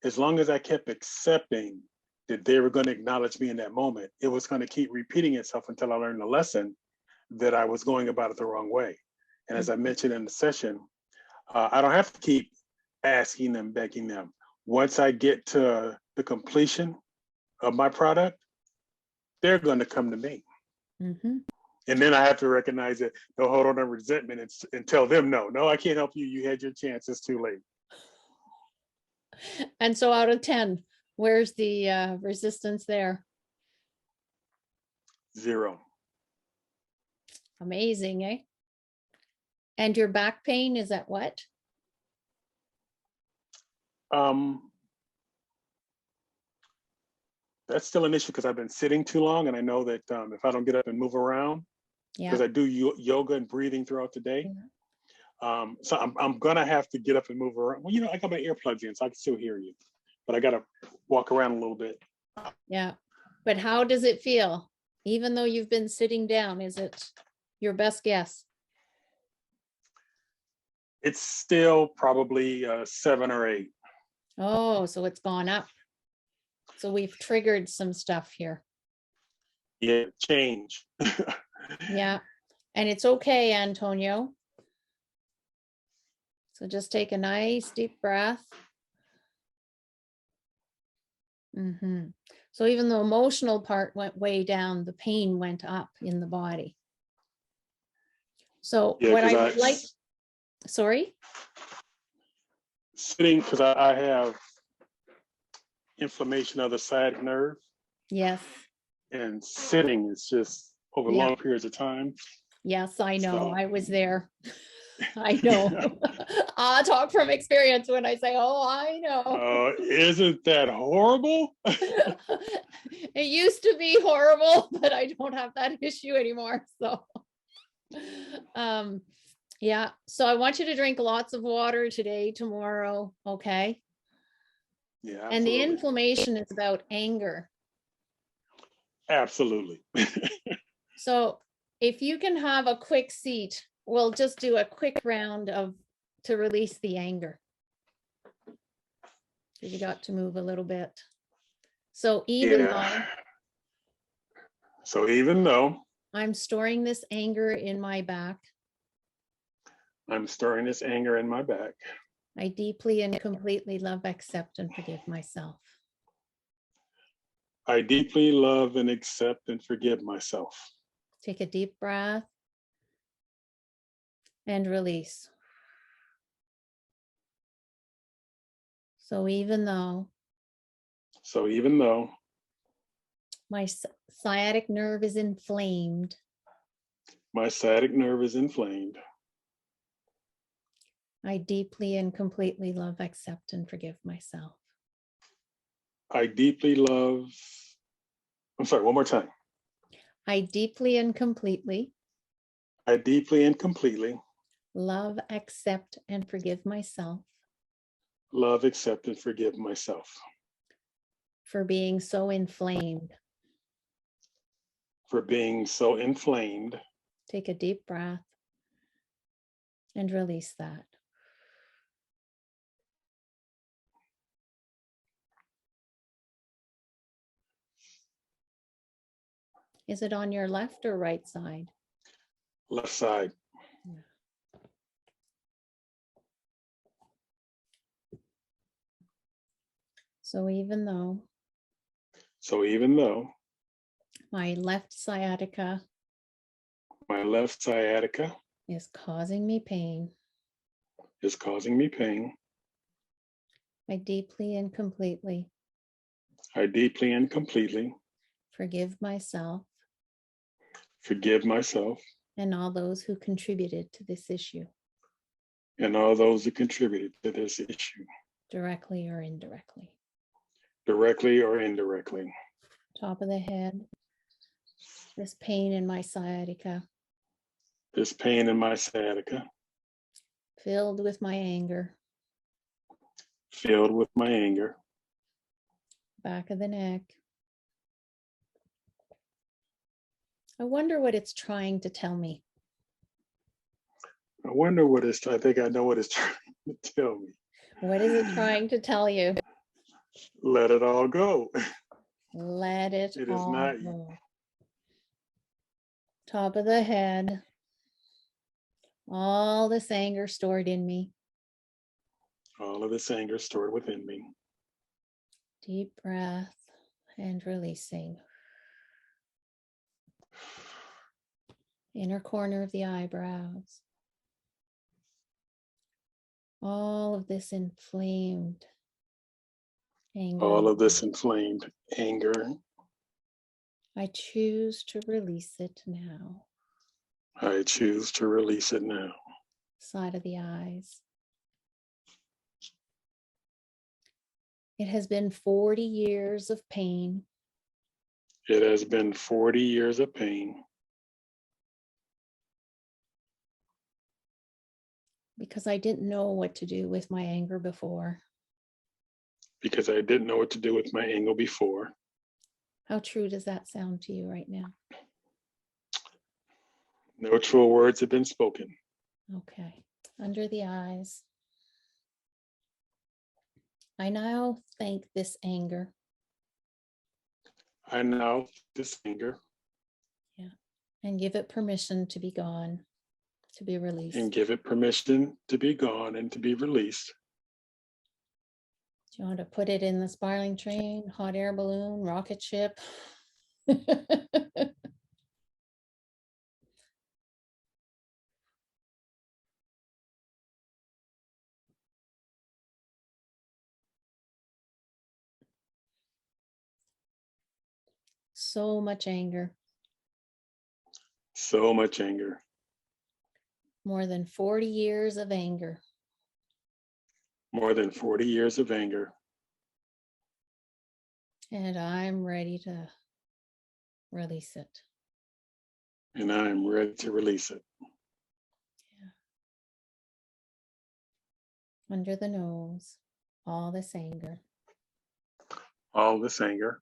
as long as I kept accepting that they were going to acknowledge me in that moment, it was going to keep repeating itself until I learned the lesson that I was going about it the wrong way. And as I mentioned in the session, I don't have to keep asking them, begging them. Once I get to the completion of my product, they're going to come to me. Mm-hmm. And then I have to recognize that they'll hold on to resentment and tell them, no, I can't help you. You had your chance. It's too late. And so out of 10, where's the resistance there? 0. Amazing, eh? And your back pain is at what? That's still an issue because I've been sitting too long, and I know that if I don't get up and move around, because Yeah. I do yoga and breathing throughout the day, so I'm gonna have to get up and move around. Well, I got my earplugs in, so I can still hear you, but I gotta walk around a little bit. Yeah. But how does it feel? Even though you've been sitting down, is it your best guess? It's still probably 7 or 8. Oh, so it's gone up. So we've triggered some stuff here. Yeah, change. Yeah. And it's okay, Antonio. So just take a nice deep breath. Mm-hmm. So even the emotional part went way down, the pain went up in the body. So Yeah, what I because would like, sorry? Sitting, because I have inflammation of the sciatic nerve, Yes. and sitting is just over Yeah. long periods of time. Yes, I know. So- I was there. I know. I'll talk from experience when I say, oh, I know. Isn't that horrible? It used to be horrible, but I don't have that issue anymore. So, yeah. So I want you to drink lots of water today, tomorrow. Okay. Yeah, And the absolutely. inflammation is about anger. Absolutely. So if you can have a quick seat, we'll just do a quick round to release the anger. You got to move a little bit. So even though I'm storing this anger in my back, I'm storing this anger in my back, I deeply and completely love, accept, and forgive myself. I deeply love and accept and forgive myself. Take a deep breath and release. So even though my sciatic nerve is inflamed, my sciatic nerve is inflamed, I deeply and completely love, accept, and forgive myself. I deeply love, I'm sorry, one more time. I deeply and completely love, accept, and forgive myself love, accept, and forgive myself for being so inflamed. Take a deep breath and release that. Is it on your left or right side? Left side. So even though So even though my left sciatica my left sciatica is causing me pain, is causing me pain, I deeply and completely I deeply and completely forgive myself forgive myself and all those who contributed to this issue, and all those who contributed to this issue, directly or indirectly. directly or indirectly. Top of the head, this pain in my sciatica, This pain in my sciatica, filled with my anger, filled with my anger, back of the neck. I wonder what it's trying to tell me. I wonder what it's, I think I know what it's trying to tell me. What is it trying to tell you? Let it all go. Let it It is all not, go. Top of the head, all this anger stored in me. all of this anger stored within me. Deep breath and releasing. Inner corner of the eyebrows. All of this inflamed anger. All of this inflamed anger, I choose to release it now. I choose to release it now. Side of the eyes. It has been 40 years of pain. It has been 40 years of pain Because I didn't know what to do with my anger before. because I didn't know what to do with my anger before. How true does that sound to you right now? No true words have been spoken. Okay. Under the eyes. I now thank this anger. I now this anger And give it permission to be gone, to be released. and give it permission to be gone and to be released. Do you want to put it in the spiraling train, hot air balloon, rocket ship? So much anger. So much anger. More than 40 years of anger. More than 40 years of anger. And I'm ready to release it. And I am ready to release it. Under the nose, all this anger. All this anger.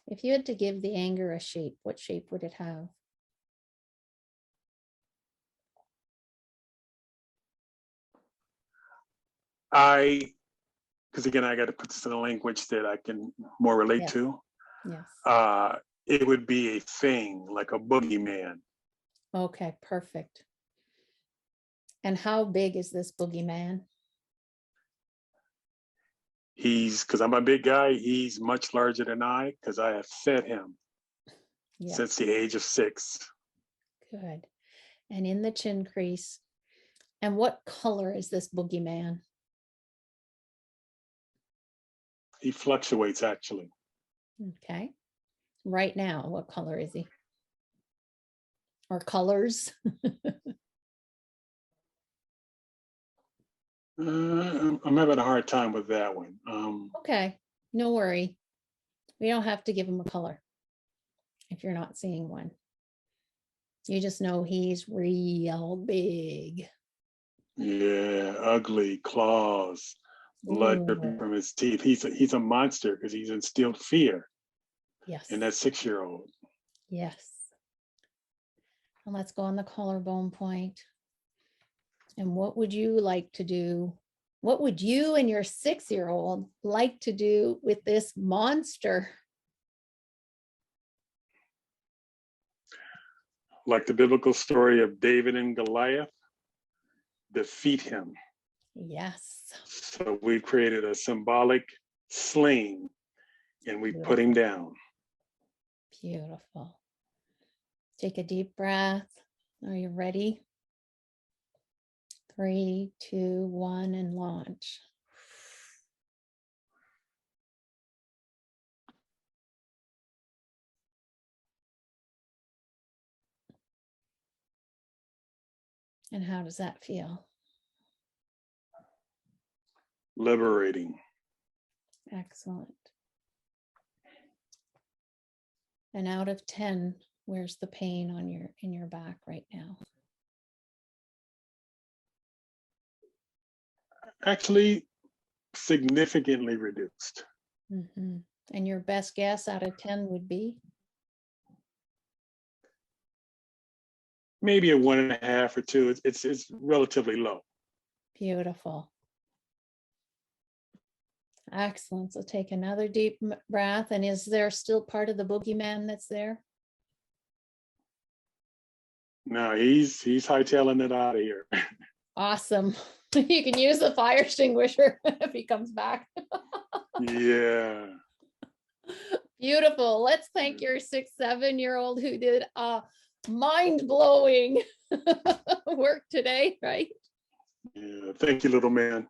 If you had to give the anger a shape, what shape would it have? Because again, I got to put this in a language that I can more relate Yes. to. Yes. It would be a thing, like a boogeyman. Okay, perfect. And how big is this boogeyman? Because I'm a big guy, he's much larger than I, because I have fed him Yes. since the age of 6. Good. And in the chin crease. And what color is this boogeyman? He fluctuates, actually. Okay. Right now, what color is he? Or colors? I'm having a hard time with that one. Okay, no worry. We don't have to give him a color if you're not seeing one. You just know he's real big. Yeah, ugly claws, blood Ooh, dripping from his teeth. He's a monster because he's instilled fear yes. in that 6-year-old. Yes. And let's go on the collarbone point. And what would you like to do? What would you and your 6-year-old like to do with this monster? Like the biblical story of David and Goliath, defeat him. Yes. So we created a symbolic sling and we put him down. Beautiful. Take a deep breath. Are you ready? 3, 2, 1, and launch. And how does that feel? Liberating. Excellent. And out of 10, where's the pain on in your back right now? Actually, significantly reduced. Mm-hmm. And your best guess out of 10 would be? Maybe a 1.5 or 2. It's relatively low. Beautiful. Excellent. So take another deep breath. And is there still part of the boogeyman that's there? No, he's hightailing it out of here. Awesome. You can use the fire extinguisher if he comes back. Yeah. Beautiful. Let's thank your 6-7-year-old who did mind-blowing work today, right? Yeah. Thank you, little man.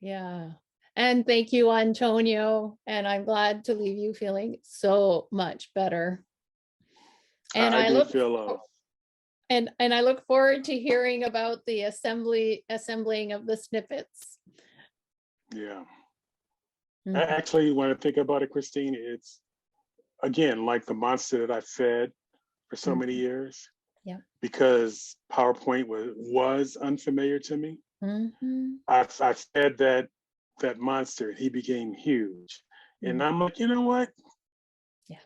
Yeah. And thank you, Antonio. And I'm glad to leave you feeling so much better. And I I do look feel and I look forward to hearing about the assembling of the snippets. yeah. Mhm. Actually, when I think about it, Christine, it's again like the monster that I fed for so many years. Yeah. Because PowerPoint was unfamiliar to me. Mhm. I fed that monster and he became huge. And I'm like, you know what? Yeah.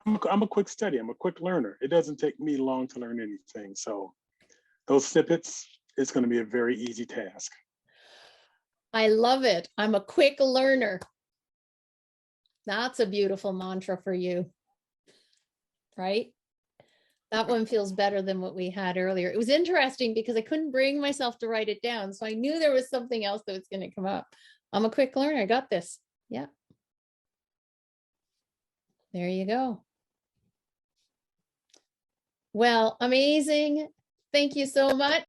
I'm a quick study. I'm a quick learner. It doesn't take me long to learn anything. So those snippets, it's going to be a very easy task. I love it. I'm a quick learner. That's a beautiful mantra for you, right? That one feels better than what we had earlier. It was interesting because I couldn't bring myself to write it down. So I knew there was something else that was going to come up. I'm a quick learner. I got this. Yeah. There you go. Well, amazing. Thank you so much.